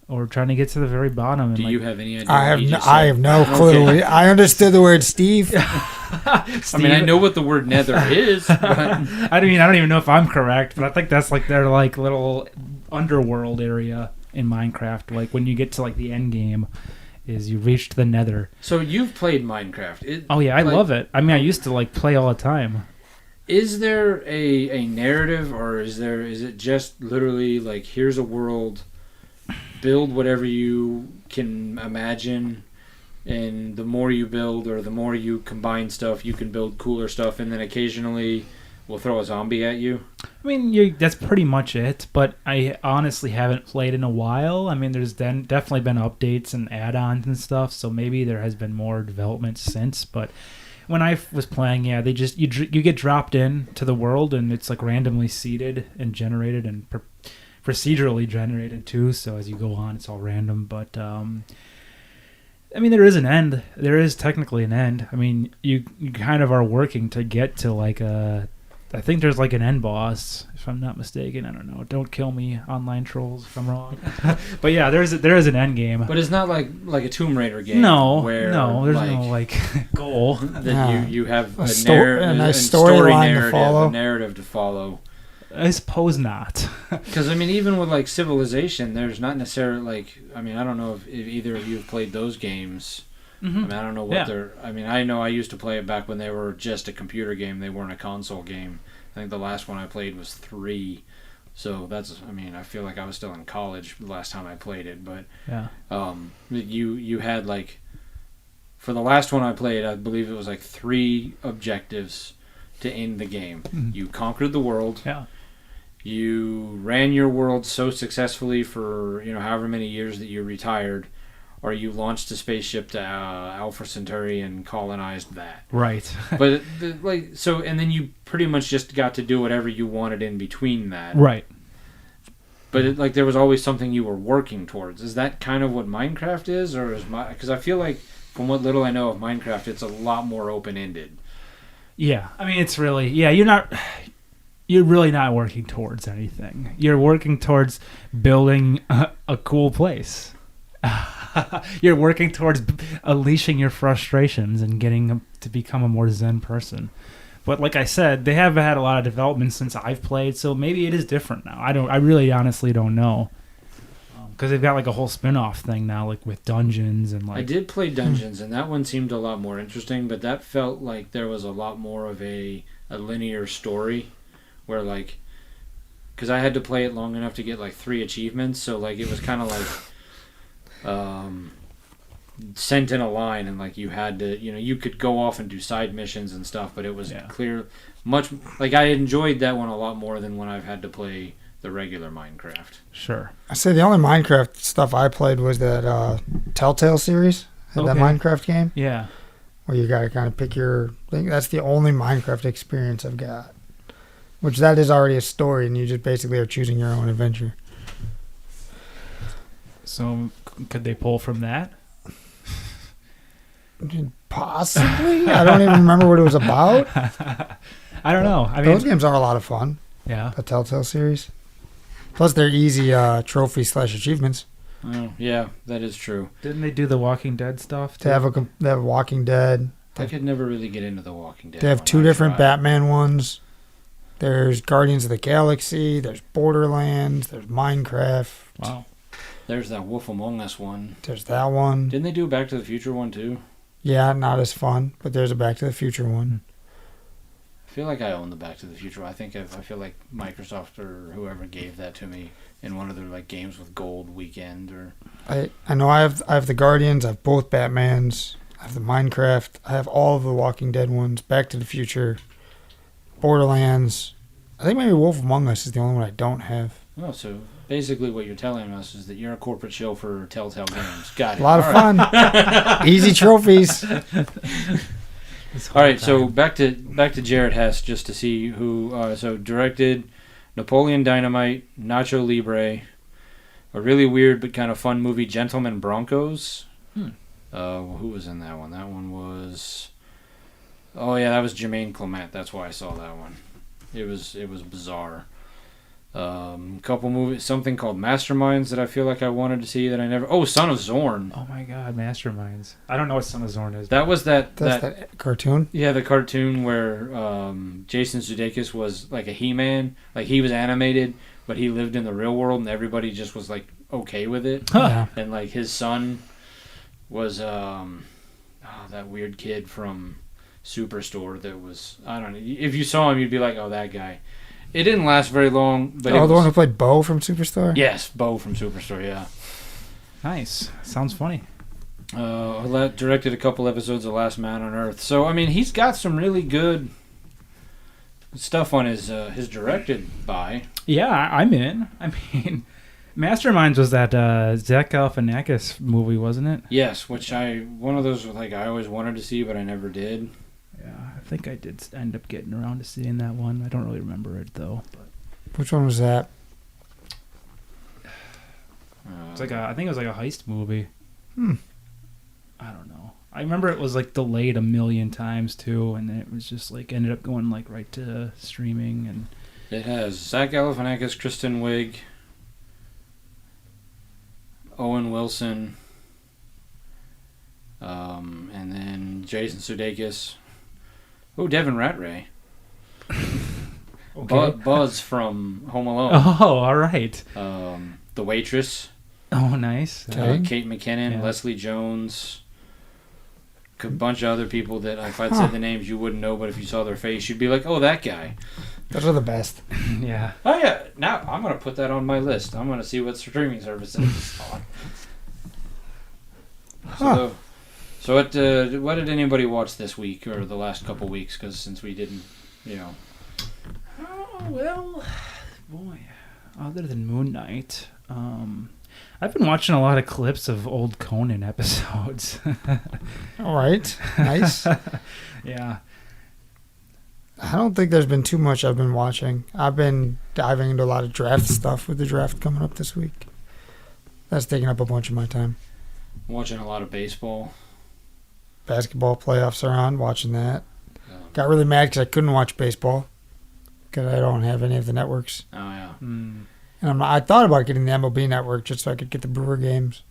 Or trying to get to the very bottom. And Do you have any idea? I have no clue. Okay. I understood the word Steve. Steve. I mean, I know what the word Nether is. But I don't even know if I'm correct, but I think that's their little underworld area in Minecraft. When you get to the end game, is you reach the Nether. So you've played Minecraft? Oh yeah, I love it. I mean, I used to play all the time. Is there a narrative, or is it just literally here's a world? Build whatever you can imagine, and the more you build or the more you combine stuff, you can build cooler stuff, and then occasionally we'll throw a zombie at you? I mean, that's pretty much it, but I honestly haven't played in a while. I mean, there's definitely been updates and add-ons and stuff, so maybe there has been more development since, but when I was playing, yeah, they just you get dropped in to the world, and it's randomly seeded and generated and procedurally generated too, so as you go on it's all random, but I mean, there is an end. There is technically an end. I mean, you kind of are working to get to I think there's an end boss, if I'm not mistaken. I don't know, don't kill me, online trolls, if I'm wrong. But yeah, there is an end game. But it's not like a Tomb Raider game. No, where there's no goal that you have a story narrative to follow. A narrative to follow. I suppose not. Because, I mean, even with, like, Civilization, there's not necessarily, like... I mean, I don't know if either of you have played those games. Mm-hmm. I mean, I don't know what they're... I mean, I know I used to play it back when they were just a computer game. They weren't a console game. I think the last one I played was 3. So that's... I mean, I feel like I was still in college the last time I played it. But Yeah. You had, like... For the last one I played, I believe it was, like, 3 objectives to end the game. Mm-hmm. You conquered the world. Yeah. You ran your world so successfully for, however many years that you retired, or you launched a spaceship to Alpha Centauri and colonized that. Right. But and then you pretty much just got to do whatever you wanted in between that. Right. But there was always something you were working towards. Is that kind of what Minecraft is, or because I feel like from what little I know of Minecraft, it's a lot more open-ended. Yeah. I mean, it's really you're really not working towards anything. You're working towards building a cool place. You're working towards unleashing your frustrations and getting to become a more zen person. But like I said, they have had a lot of development since I've played, so maybe it is different now. I really honestly don't know. Because they've got like a whole spin-off thing now, like with dungeons and like... I did play Dungeons, and that one seemed a lot more interesting, but that felt like there was a lot more of a linear story. Where, like, because I had to play it long enough to get, like, 3 achievements, so, like, it was kind of like sent in a line, and, like, you had to, you could go off and do side missions and stuff, but it was clear, like, I enjoyed that one a lot more than when I've had to play the regular Minecraft. Sure. I say the only Minecraft stuff I played was that Telltale series, that Minecraft game. Yeah. Where you got to kind of pick your thing. That's the only Minecraft experience I've got. Which that is already a story, and you just basically are choosing your own adventure. So, could they pull from that? Possibly. I don't even remember what it was about. I don't know. I mean, those games are a lot of fun. Yeah. The Telltale series. Plus, they're easy trophy/achievements. Oh, yeah, that is true. Didn't they do the Walking Dead stuff too? They have Walking Dead. I could never really get into the Walking Dead. They have 2 different Batman ones. There's Guardians of the Galaxy. There's Borderlands. There's Minecraft. Wow. There's that Wolf Among Us one. There's that one. Didn't they do a Back to the Future one too? Yeah, not as fun, but there's a Back to the Future one. I feel like I own the Back to the Future one. I feel like Microsoft or whoever gave that to me in one of their like games with gold weekend or. I know I have the Guardians. I have both Batmans. I have the Minecraft. I have all of the Walking Dead ones. Back to the Future. Borderlands. I think maybe Wolf Among Us is the only one I don't have. Oh, so basically what you're telling us is that you're a corporate shill for Telltale Games. Got it. A lot of fun. Easy trophies. All right, so back to Jared Hess just to see who. So directed Napoleon Dynamite, Nacho Libre, a really weird but kind of fun movie, Gentlemen Broncos. Who was in that one? That one was. Oh yeah, that was Jermaine Clement. That's why I saw that one. It was bizarre. Couple movies, something called Masterminds that I feel like I wanted to see that I never. Oh, Son of Zorn. Oh my God, Masterminds! I don't know what Son of Zorn is. That was that cartoon. Yeah, the cartoon where Jason Sudeikis was like a He-Man, like he was animated, but he lived in the real world, and everybody just was like okay with it. Yeah. And like his son was that weird kid from Superstore that was, I don't know, if you saw him you'd be like, oh, that guy. It didn't last very long, but the one who played Bo from Superstore? Yes, Bo from Superstore, yeah. Nice. Sounds funny. Directed a couple episodes of Last Man on Earth. So I mean, he's got some really good stuff on his directed by. Yeah, I'm in. I mean, Masterminds was that Zach Galifianakis movie, wasn't it? Yes, which one of those like I always wanted to see, but I never did. Yeah, I think I did end up getting around to seeing that one. I don't really remember it though. But which one was that? It's like I think it was like a heist movie. I don't know. I remember it was like delayed 1 million times too, and it was just like ended up going like right to streaming. And it has Zach Galifianakis, Kristen Wiig, Owen Wilson, and then Jason Sudeikis. Oh, Devin Ratray. Okay. Buzz from Home Alone. Oh, all right. The Waitress. Oh, nice. Okay. Kate McKinnon, Yeah. Leslie Jones. A bunch of other people that if I'd said the names you wouldn't know, but if you saw their face, you'd be like, "Oh, that guy." Those are the best. Yeah. Oh yeah. Now I'm gonna put that on my list. I'm gonna see what streaming services it's on. Huh. So what did anybody watch this week or the last couple weeks? Because since we didn't, Oh, well, boy. Other than Moon Knight, I've been watching a lot of clips of old Conan episodes. All right. Nice. Yeah. I don't think there's been too much I've been watching. I've been diving into a lot of draft stuff with the draft coming up this week. That's taking up a bunch of my time. I'm watching a lot of baseball. Basketball playoffs are on, watching that. Um, Got really mad because I couldn't watch baseball because I don't have any of the networks. oh yeah. And I thought about getting the MLB network just so I could get the Brewer games.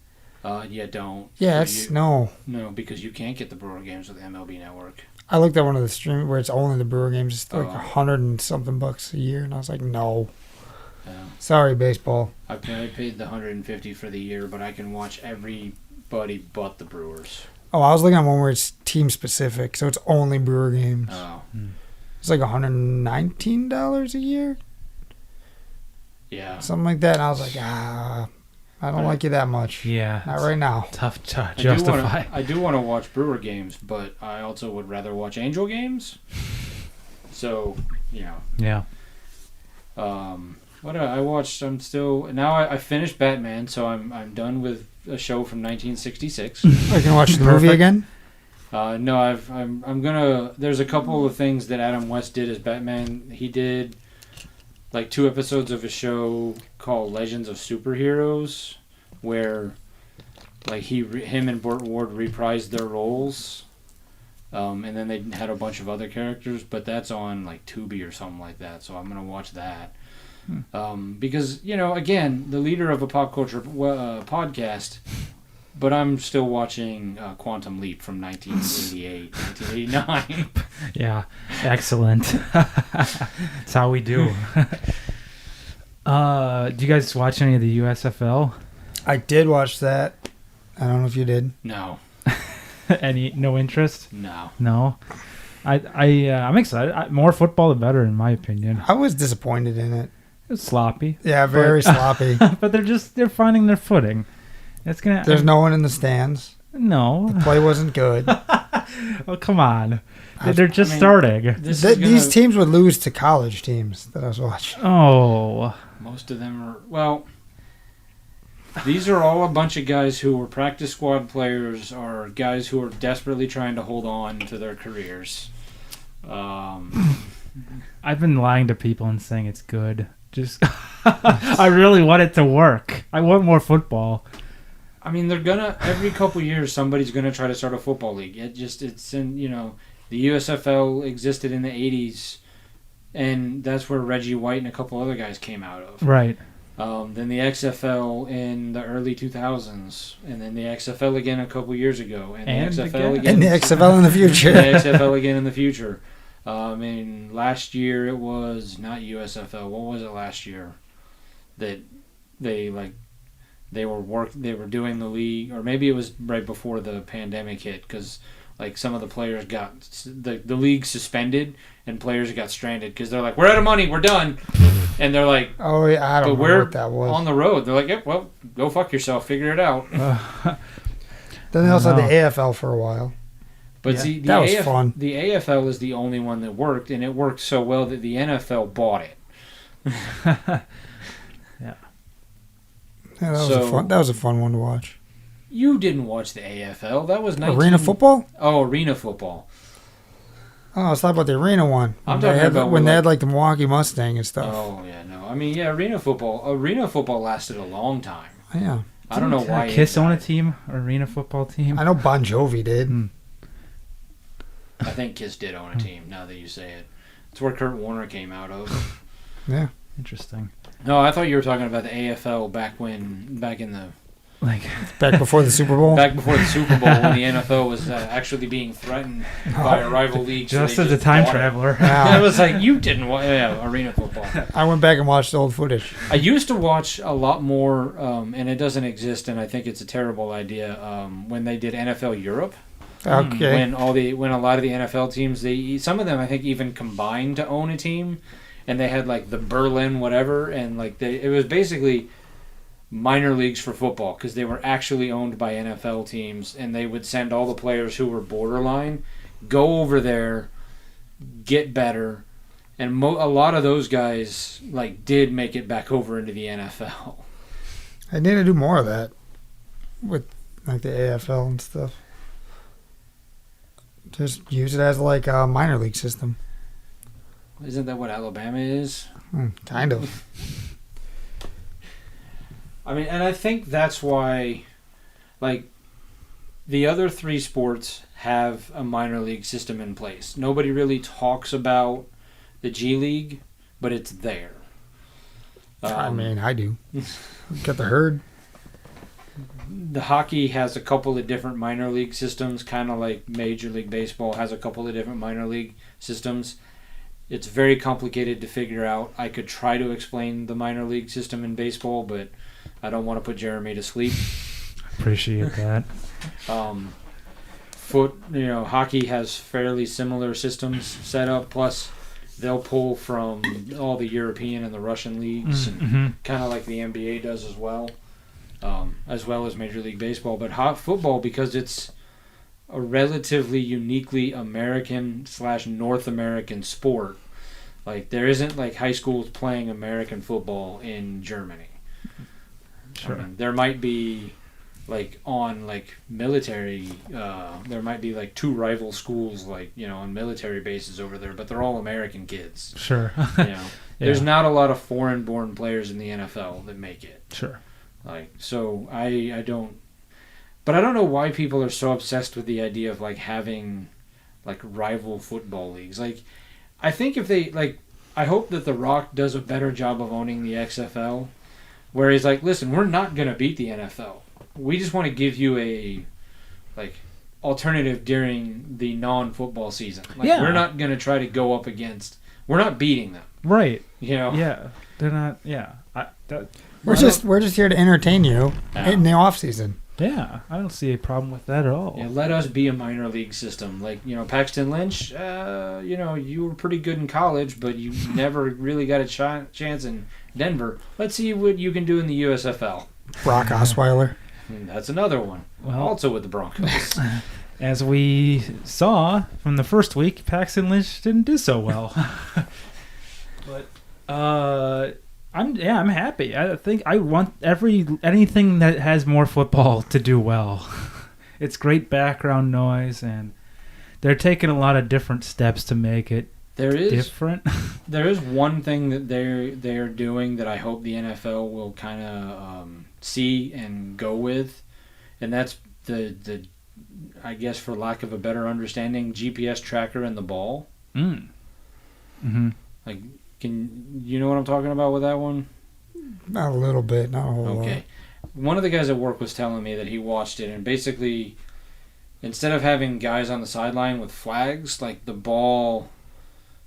Yeah. Don't. Yes, no. No, because you can't get the Brewer games with the MLB Network. I looked at one of the stream where it's only the Brewer games. It's like Oh. $100 and something a year, and I was like, no. Yeah. Sorry, baseball. I paid the $150 for the year, but I can watch everybody but the Brewers. Oh, I was looking at one where it's team specific, so it's only Brewer games. Oh. It's like $119 a year, Yeah. something like that. And I was like, I don't like you that much. Yeah. Not right now. Tough to justify. I do want to watch Brewer games, but I also would rather watch Angel games. So, Yeah. What I watched? I'm still now. I finished Batman, so I'm done with a show from 1966. I can watch the movie Perfect. again. No, I'm gonna. There's a couple of things that Adam West did as Batman. He did like 2 episodes of a show called Legends of Superheroes, where like him and Burt Ward reprised their roles, and then they had a bunch of other characters. But that's on like Tubi or something like that. So I'm gonna watch that. Because again, the leader of a pop culture podcast. But I'm still watching Quantum Leap from 1988, 1989. Yeah. Excellent. That's how we do. Do you guys watch any of the USFL? I did watch that. I don't know if you did. No, No interest? no. No. I'm excited. More football, the better, in my opinion. I was disappointed in it. It's sloppy, Yeah, very sloppy. but they're finding their footing. It's gonna. There's no one in the stands. No. The play wasn't good. Oh, come on. They're just starting. These teams would lose to college teams that I was watching. Oh. Most of them are these are all a bunch of guys who were practice squad players or guys who are desperately trying to hold on to their careers. I've been lying to people and saying it's good. Just, I really want it to work. I want more football. I mean, they're gonna every couple years somebody's gonna try to start a football league. It's in the USFL existed in the '80s, and that's where Reggie White and a couple other guys came out of. Right. Then the XFL in the early 2000s, and then the XFL again a couple years ago, and the XFL again, And the XFL in the future. and the XFL again in the future. And last year it was not USFL. What was it last year? That they were doing the league, or maybe it was right before the pandemic hit, because like some of the players got the league suspended and players got stranded because they're like, we're out of money, we're done, and they're like, Oh, yeah, I don't but know what that was. on the road. They're like, yeah, well, go fuck yourself, figure it out. Then they also had the AFL for a while. But Yeah. see, That was fun. The AFL is the only one that worked, and it worked so well that the NFL bought it. Yeah, that was a fun one to watch. You didn't watch the AFL. That was Arena football? Oh, arena football. Oh, I was talking about the arena one. I'm talking about when they had like the Milwaukee Mustang and stuff. Oh yeah, no. I mean, yeah, arena football. Arena football lasted a long time. Yeah. I don't know why. Kiss it own a died. team, arena football team. I know Bon Jovi did. I think Kiss did own a team. Now that you say it, it's where Kurt Warner came out of. Yeah. Interesting. No, I thought you were talking about the AFL back in the Like Back before the Super Bowl. Back before the Super Bowl, when the NFL was actually being threatened by a rival league. just so as they a time bought it. traveler. Wow. It was like, you didn't watch arena football. I went back and watched the old footage. I used to watch a lot more, and it doesn't exist, and I think it's a terrible idea. When they did NFL Europe, Okay. when a lot of the NFL teams, some of them I think even combined to own a team, and they had like the Berlin whatever, and like it was basically minor leagues for football because they were actually owned by NFL teams, and they would send all the players who were borderline go over there, get better. And a lot of those guys like did make it back over into the NFL. I need to do more of that with like the AFL and stuff. Just use it as like a minor league system. Isn't that what Alabama is? Kind of. I mean, and I think that's why, like, the other three sports have a minor league system in place. Nobody really talks about the G League, but it's there. I mean, I do. Got the herd. The hockey has a couple of different minor league systems, kind of like Major League Baseball has a couple of different minor league systems. It's very complicated to figure out. I could try to explain the minor league system in baseball, but I don't want to put Jeremy to sleep. Appreciate that. Hockey has fairly similar systems set up. Plus, they'll pull from all the European and the Russian leagues, and kind of like the NBA does as well as Major League Baseball. But football, because it's a relatively uniquely American/North American sport, like there isn't like high schools playing American football in Germany. Sure. I mean, there might be like on like military there might be like two rival schools like on military bases over there, but they're all American kids. Sure. Yeah. There's not a lot of foreign born players in the NFL that make it. Sure. Like, so I don't know why people are so obsessed with the idea of like having like rival football leagues. Like, I think if they like, I hope that The Rock does a better job of owning the XFL, where he's like, listen, we're not gonna beat the NFL. We just want to give you a like alternative during the non-football season. Like, we're not gonna try to go up against. We're not beating them. Right. Yeah. They're not. Yeah. We're just here to entertain you in the off season. Yeah, I don't see a problem with that at all. Yeah, let us be a minor league system. Like, Paxton Lynch, you were pretty good in college, but you never really got a chance in Denver. Let's see what you can do in the USFL. Brock Osweiler. That's another one. Well, also with the Broncos. As we saw from the first week, Paxton Lynch didn't do so well. But I'm happy. I think I want anything that has more football to do well. It's great background noise, and they're taking a lot of different steps to make it different. There is one thing that they're doing that I hope the NFL will kind of see and go with, and that's the I guess for lack of a better understanding, GPS tracker and the ball. Mm-hmm. Like, can you know what I'm talking about with that one? Not a little bit, not a whole lot. Okay. One of the guys at work was telling me that he watched it, and basically, instead of having guys on the sideline with flags, like the ball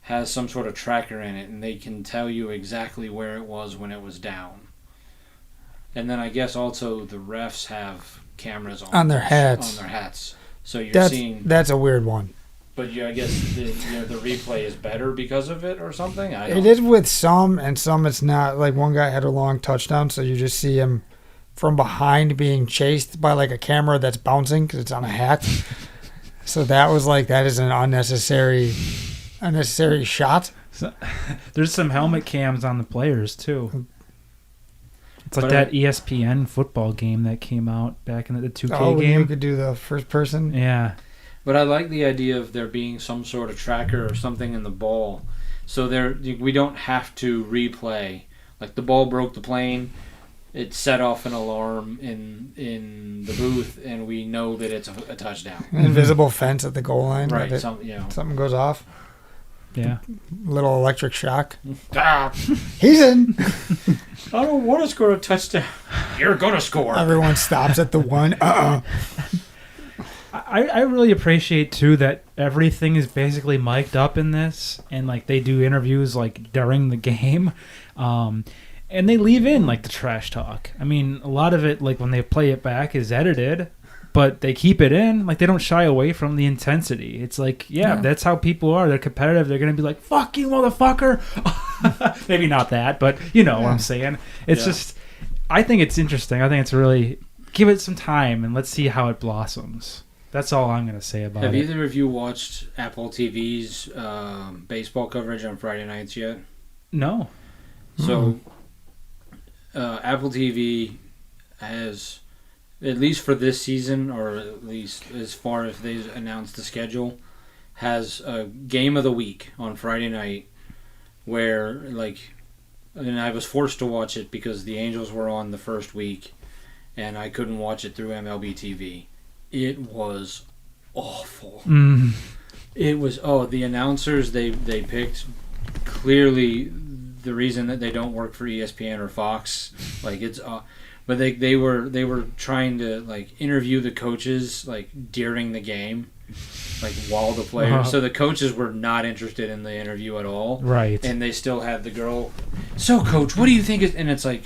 has some sort of tracker in it, and they can tell you exactly where it was when it was down. And then I guess also the refs have cameras on their hats. So you're seeing. That's a weird one. But I guess the replay is better because of it or something. It is with some, and some it's not. Like one guy had a long touchdown, so you just see him from behind being chased by like a camera that's bouncing because it's on a hat. So that is an unnecessary shot. So, there's some helmet cams on the players too. It's like that ESPN football game that came out back in the 2K game. You could do the first person. Yeah. But I like the idea of there being some sort of tracker or something in the ball, so we don't have to replay. Like the ball broke the plane, it set off an alarm in the booth, and we know that it's a touchdown. An invisible fence at the goal line. Right. Something goes off. Yeah. Little electric shock. Ah, He's in. I don't want to score a touchdown. You're gonna score. Everyone stops at the one. I really appreciate too that everything is basically mic'd up in this, and like they do interviews like during the game, and they leave in like the trash talk. I mean, a lot of it, like when they play it back, is edited, but they keep it in. Like they don't shy away from the intensity. It's like, yeah, that's how people are. They're competitive. They're gonna be like, "Fuck you, motherfucker." Maybe not that, but you know what I'm saying. It's just, I think it's interesting. I think it's really, give it some time and let's see how it blossoms. That's all I'm going to say about it. Have either of you watched Apple TV's baseball coverage on Friday nights yet? No. So, Apple TV has, at least for this season, or at least as far as they've announced the schedule, has a game of the week on Friday night where, like, and I was forced to watch it because the Angels were on the first week and I couldn't watch it through MLB TV. It was awful. It was, the announcers they picked, clearly the reason that they don't work for ESPN or Fox, like it's but they were trying to like interview the coaches like during the game, like while the players, so the coaches were not interested in the interview at all, right? And they still had the girl, so coach, what do you think is, and it's like,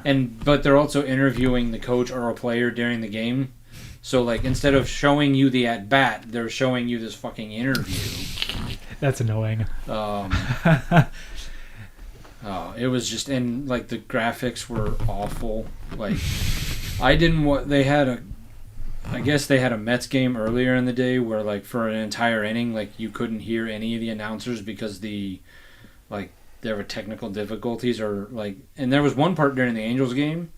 but they're also interviewing the coach or a player during the game. So, like, instead of showing you the at-bat, they're showing you this fucking interview. That's annoying. It was just, and, like, the graphics were awful. Like, I guess they had a Mets game earlier in the day where, like, for an entire inning, like, you couldn't hear any of the announcers because there were technical difficulties or, like, and there was one part during the Angels game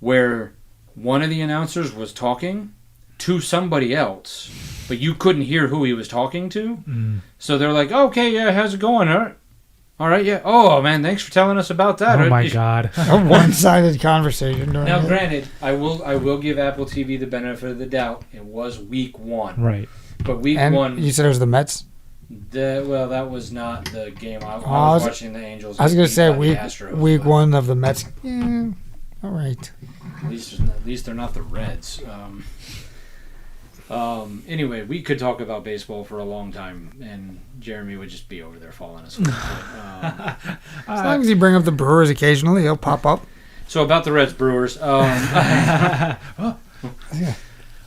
where one of the announcers was talking to somebody else, but you couldn't hear who he was talking to. So they're like, okay, yeah, how's it going? All right, yeah. Oh, man, thanks for telling us about that. Oh, my God. A one-sided conversation. Now, granted, I will give Apple TV the benefit of the doubt. It was week 1. Right. But week and 1... You said it was the Mets? That was not the game. I was watching the Angels. I was going to say week 1 of the Mets. Yeah, all right. At least they're not the Reds. Anyway, we could talk about baseball for a long time, and Jeremy would just be over there falling asleep. As long as you bring up the Brewers occasionally, he'll pop up. So about the Reds Brewers. I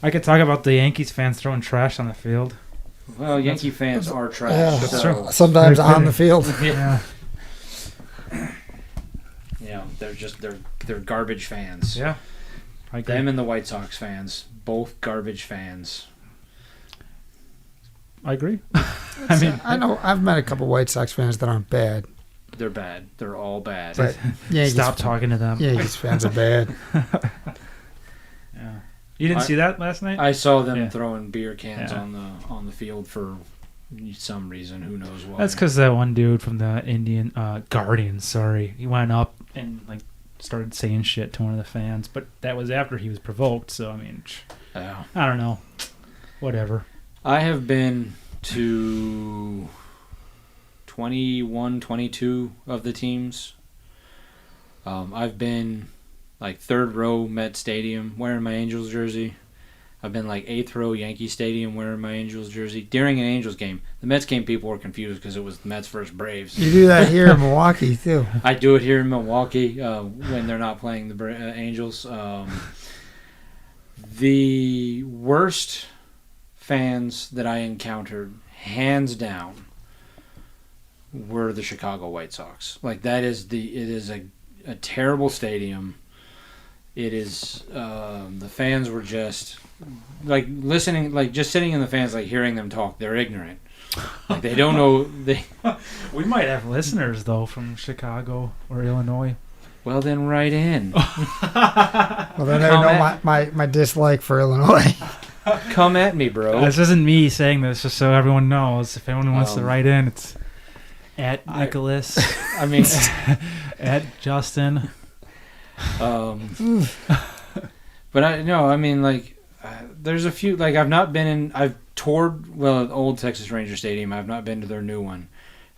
could talk about the Yankees fans throwing trash on the field. Well, Yankee fans are trash. Yeah, so. Sometimes on the field. Yeah. Yeah, they're garbage fans. Yeah, I agree. Them and the White Sox fans, both garbage fans. I agree. I know I've met a couple White Sox fans that aren't bad. They're bad. They're all bad. But stop talking to them. Yankees fans are bad. Yeah, you didn't see that last night? I saw them throwing beer cans on the field for some reason. Who knows why? That's because that one dude from the Indian Guardians. Sorry, he went up and like started saying shit to one of the fans, but that was after he was provoked. So I mean, I don't know. Whatever. I have been to 21, 22 of the teams. I've been like third row Met Stadium wearing my Angels jersey. I've been like 8th row Yankee Stadium wearing my Angels jersey. During an Angels game, the Mets game, people were confused because it was the Mets versus Braves. You do that here in Milwaukee, too. I do it here in Milwaukee when they're not playing the Angels. The worst fans that I encountered, hands down, were the Chicago White Sox. Like, it is a terrible stadium. It is, the fans were just... like listening, like just sitting in the fans, like hearing them talk, they're ignorant. Like they don't know. We might have listeners though from Chicago or Illinois. Well, then write in. Well, then they know my dislike for Illinois. Come at me, bro. This isn't me saying this, just so everyone knows. If anyone wants to write in, it's at Nicholas. I mean, at Justin. But I mean, like. There's a few, like, I've old Texas Ranger Stadium. I've not been to their new one.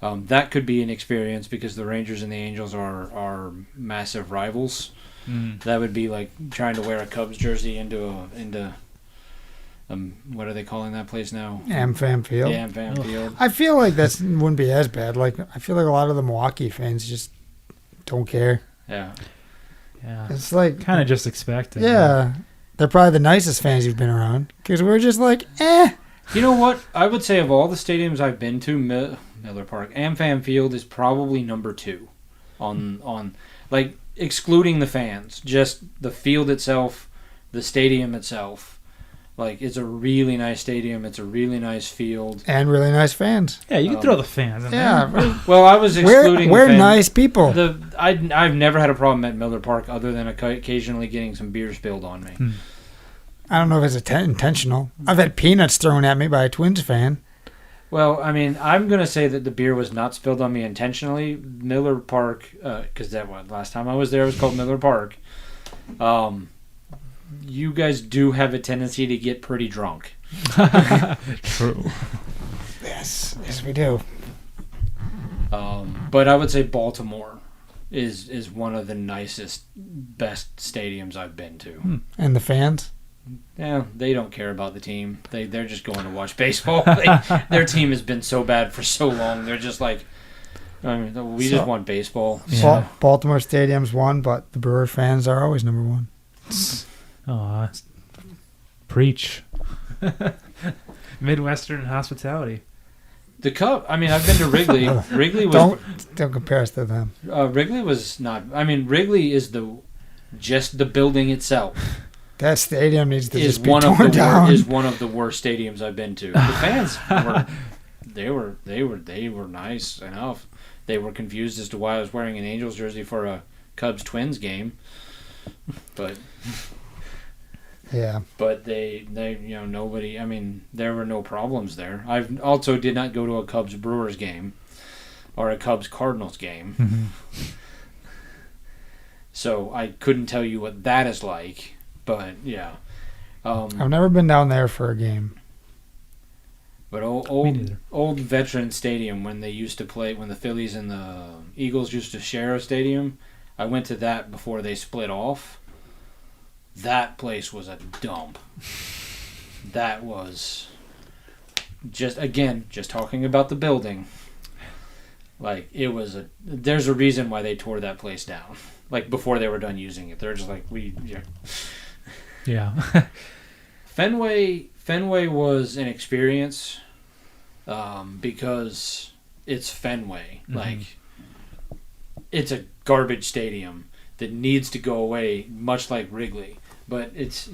That could be an experience because the Rangers and the Angels are massive rivals. That would be like trying to wear a Cubs jersey into what are they calling that place now? AmFam Field. Yeah, AmFam Field. I feel like that wouldn't be as bad. Like I feel like a lot of the Milwaukee fans just don't care. Yeah. Yeah. It's like Kind of just expected. yeah, they're probably the nicest fans you've been around because we're just like You know what? I would say of all the stadiums I've been to, Miller Park, AmFam Field is probably number 2 on like excluding the fans, just the field itself, the stadium itself. Like, it's a really nice stadium. It's a really nice field. and really nice fans. Yeah, you can throw the fans in there. Yeah, Well, I was excluding we're the fans. nice people. I've never had a problem at Miller Park other than occasionally getting some beer spilled on me. I don't know if it's intentional. I've had peanuts thrown at me by a Twins fan. Well, I mean, I'm going to say that the beer was not spilled on me intentionally. Miller Park, because last time I was there, it was called Miller Park. You guys do have a tendency to get pretty drunk. True. Yes, we do. But I would say Baltimore is one of the nicest, best stadiums I've been to. And the fans. Yeah, they don't care about the team. They're just going to watch baseball. Their team has been so bad for so long. They're just like, we just want baseball. Yeah. Baltimore Stadium's one, but the Brewer fans are always number one. Aw, preach. Midwestern hospitality. The Cubs. I mean, I've been to Wrigley. Wrigley was Don't compare us to them. Wrigley was not. I mean, Wrigley is just the building itself. That stadium needs to Is just be one torn down. Is one of the worst stadiums I've been to. The fans were nice enough. They were confused as to why I was wearing an Angels jersey for a Cubs Twins game, but. Yeah. But they nobody. I mean, there were no problems there. I also did not go to a Cubs Brewers game or a Cubs Cardinals game, so I couldn't tell you what that is like. But yeah, I've never been down there for a game. But old Veteran Stadium when they used to play, when the Phillies and the Eagles used to share a stadium, I went to that before they split off. That place was a dump. That was just talking about the building. Like, there's a reason why they tore that place down. Like, before they were done using it. They're just like, Yeah. Fenway was an experience because it's Fenway. Mm-hmm. Like, it's a garbage stadium that needs to go away, much like Wrigley. But it's,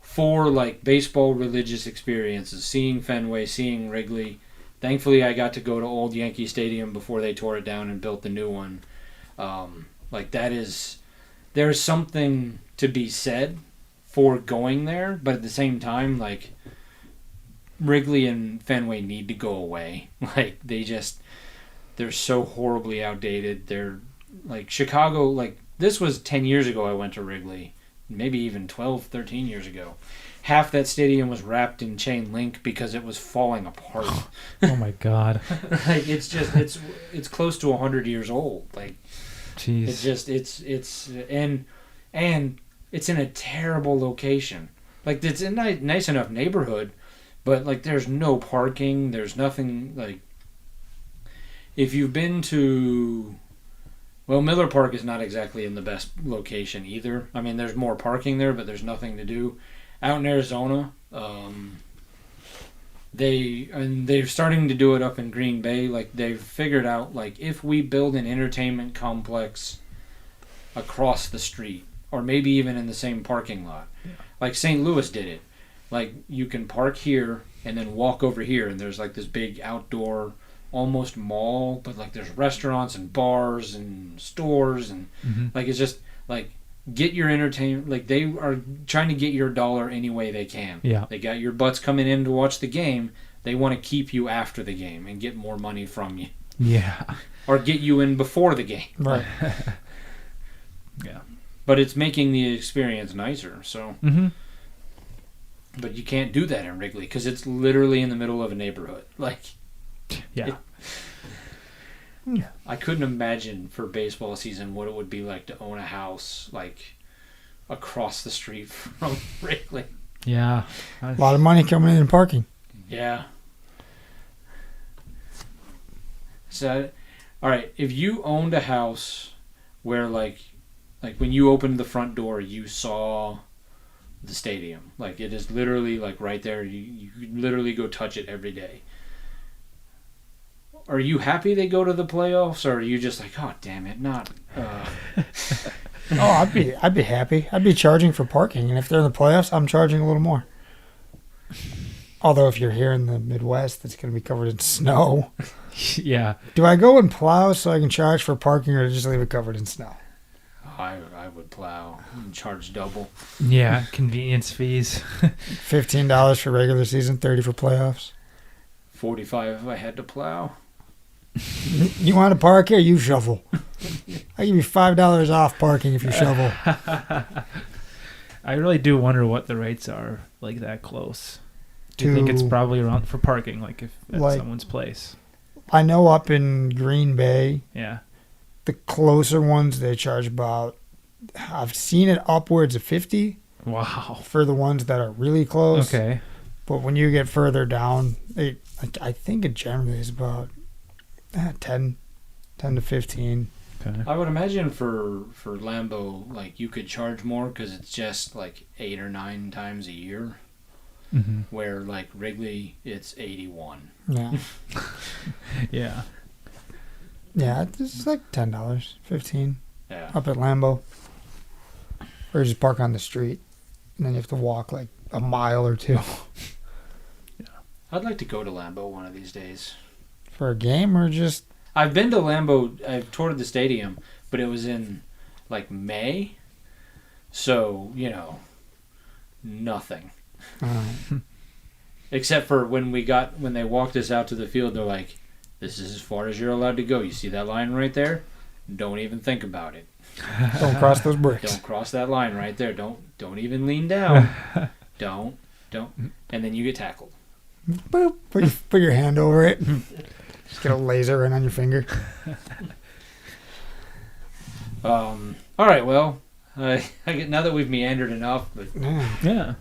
for like baseball religious experiences, seeing Fenway, seeing Wrigley. Thankfully, I got to go to Old Yankee Stadium before they tore it down and built the new one. There's something to be said for going there, but at the same time, like, Wrigley and Fenway need to go away. Like, they're so horribly outdated. They're like Chicago, like, this was 10 years ago I went to Wrigley, maybe even 12, 13 years ago. Half that stadium was wrapped in chain link because it was falling apart. Oh my God. Like, it's close to 100 years old. Like, jeez. And it's in a terrible location. Like, it's a nice enough neighborhood, but like, there's no parking. There's nothing. Like, if you've been to, well, Miller Park is not exactly in the best location either. I mean, there's more parking there, but there's nothing to do. Out in Arizona, they're starting to do it up in Green Bay. Like, they've figured out, like, if we build an entertainment complex across the street, or maybe even in the same parking lot, like St. Louis did it. Like, you can park here and then walk over here, and there's like this big outdoor, almost mall, but like there's restaurants and bars and stores, and like, it's just like, get your entertainment. Like, they are trying to get your dollar any way they can. Yeah. They got your butts coming in to watch the game. They want to keep you after the game and get more money from you. Yeah. Or get you in before the game. Right. Yeah. But it's making the experience nicer, so. But you can't do that in Wrigley because it's literally in the middle of a neighborhood. Like, Yeah. I couldn't imagine for baseball season what it would be like to own a house like across the street from Wrigley. Yeah. A lot of money coming in parking. Yeah. So, all right, if you owned a house where like when you opened the front door, you saw the stadium. Like it is literally like right there. You could literally go touch it every day. Are you happy they go to the playoffs, or are you just like, oh damn it, not? Oh, I'd be happy. I'd be charging for parking, and if they're in the playoffs, I'm charging a little more. Although if you're here in the Midwest, it's going to be covered in snow. Yeah. Do I go and plow so I can charge for parking, or just leave it covered in snow? I would plow and charge double. Yeah. Convenience fees. $15 for regular season, $30 for playoffs. 45 if I had to plow. You want to park here? You shovel. I give you $5 off parking if you shovel. I really do wonder what the rates are like that close. Do you think it's probably around for parking, like if at someone's place? I know up in Green Bay, Yeah. the closer ones they charge about. I've seen it upwards of 50 Wow. for the ones that are really close. Okay. But when you get further down, I think it generally is about 10 to 15. Okay. I would imagine for Lambeau, like you could charge more because it's just like 8 or 9 times a year. Mm-hmm. Where like Wrigley, it's 81. Yeah. Yeah. Yeah, it's like $10, $15 Yeah. up at Lambeau. Or just park on the street. And then you have to walk like a mile or two. I'd like to go to Lambeau one of these days. For a game or just... I've been to Lambeau. I've toured the stadium, but it was in like May. So, nothing. Except for when they walked us out to the field, they're like, this is as far as you're allowed to go. You see that line right there? Don't even think about it. Don't cross those bricks. Don't cross that line right there. Don't even lean down. Don't. And then you get tackled. Boop. Put your hand over it. Just get a laser in on your finger. All right, well, I get, now that we've meandered enough, but Yeah.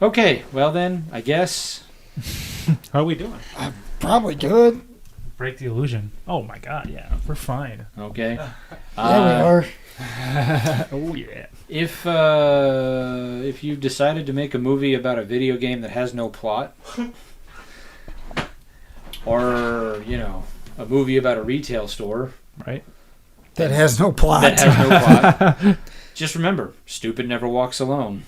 okay, well then, I guess. How are we doing? Probably good. Break the illusion. Oh my God, yeah, we're fine. Okay. Yeah, we are. Oh yeah. If you've decided to make a movie about a video game that has no plot, or a movie about a retail store, Right. That has no plot. that has no plot, just remember, stupid never walks alone.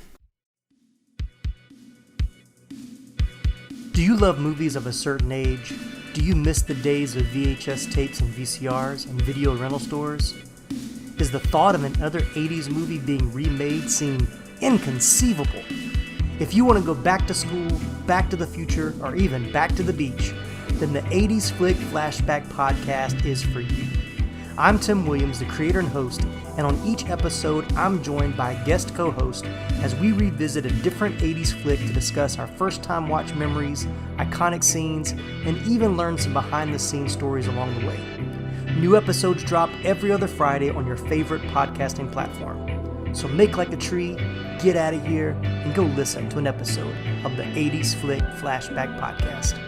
Do you love movies of a certain age? Do you miss the days of VHS tapes and VCRs and video rental stores? Is the thought of another 80s movie being remade seem inconceivable? If you want to go back to school, back to the future, or even back to the beach, then the 80s Flick Flashback Podcast is for you. I'm Tim Williams, the creator and host, and on each episode, I'm joined by a guest co-host as we revisit a different 80s flick to discuss our first-time watch memories, iconic scenes, and even learn some behind-the-scenes stories along the way. New episodes drop every other Friday on your favorite podcasting platform. So make like a tree, get out of here, and go listen to an episode of the 80s Flick Flashback Podcast.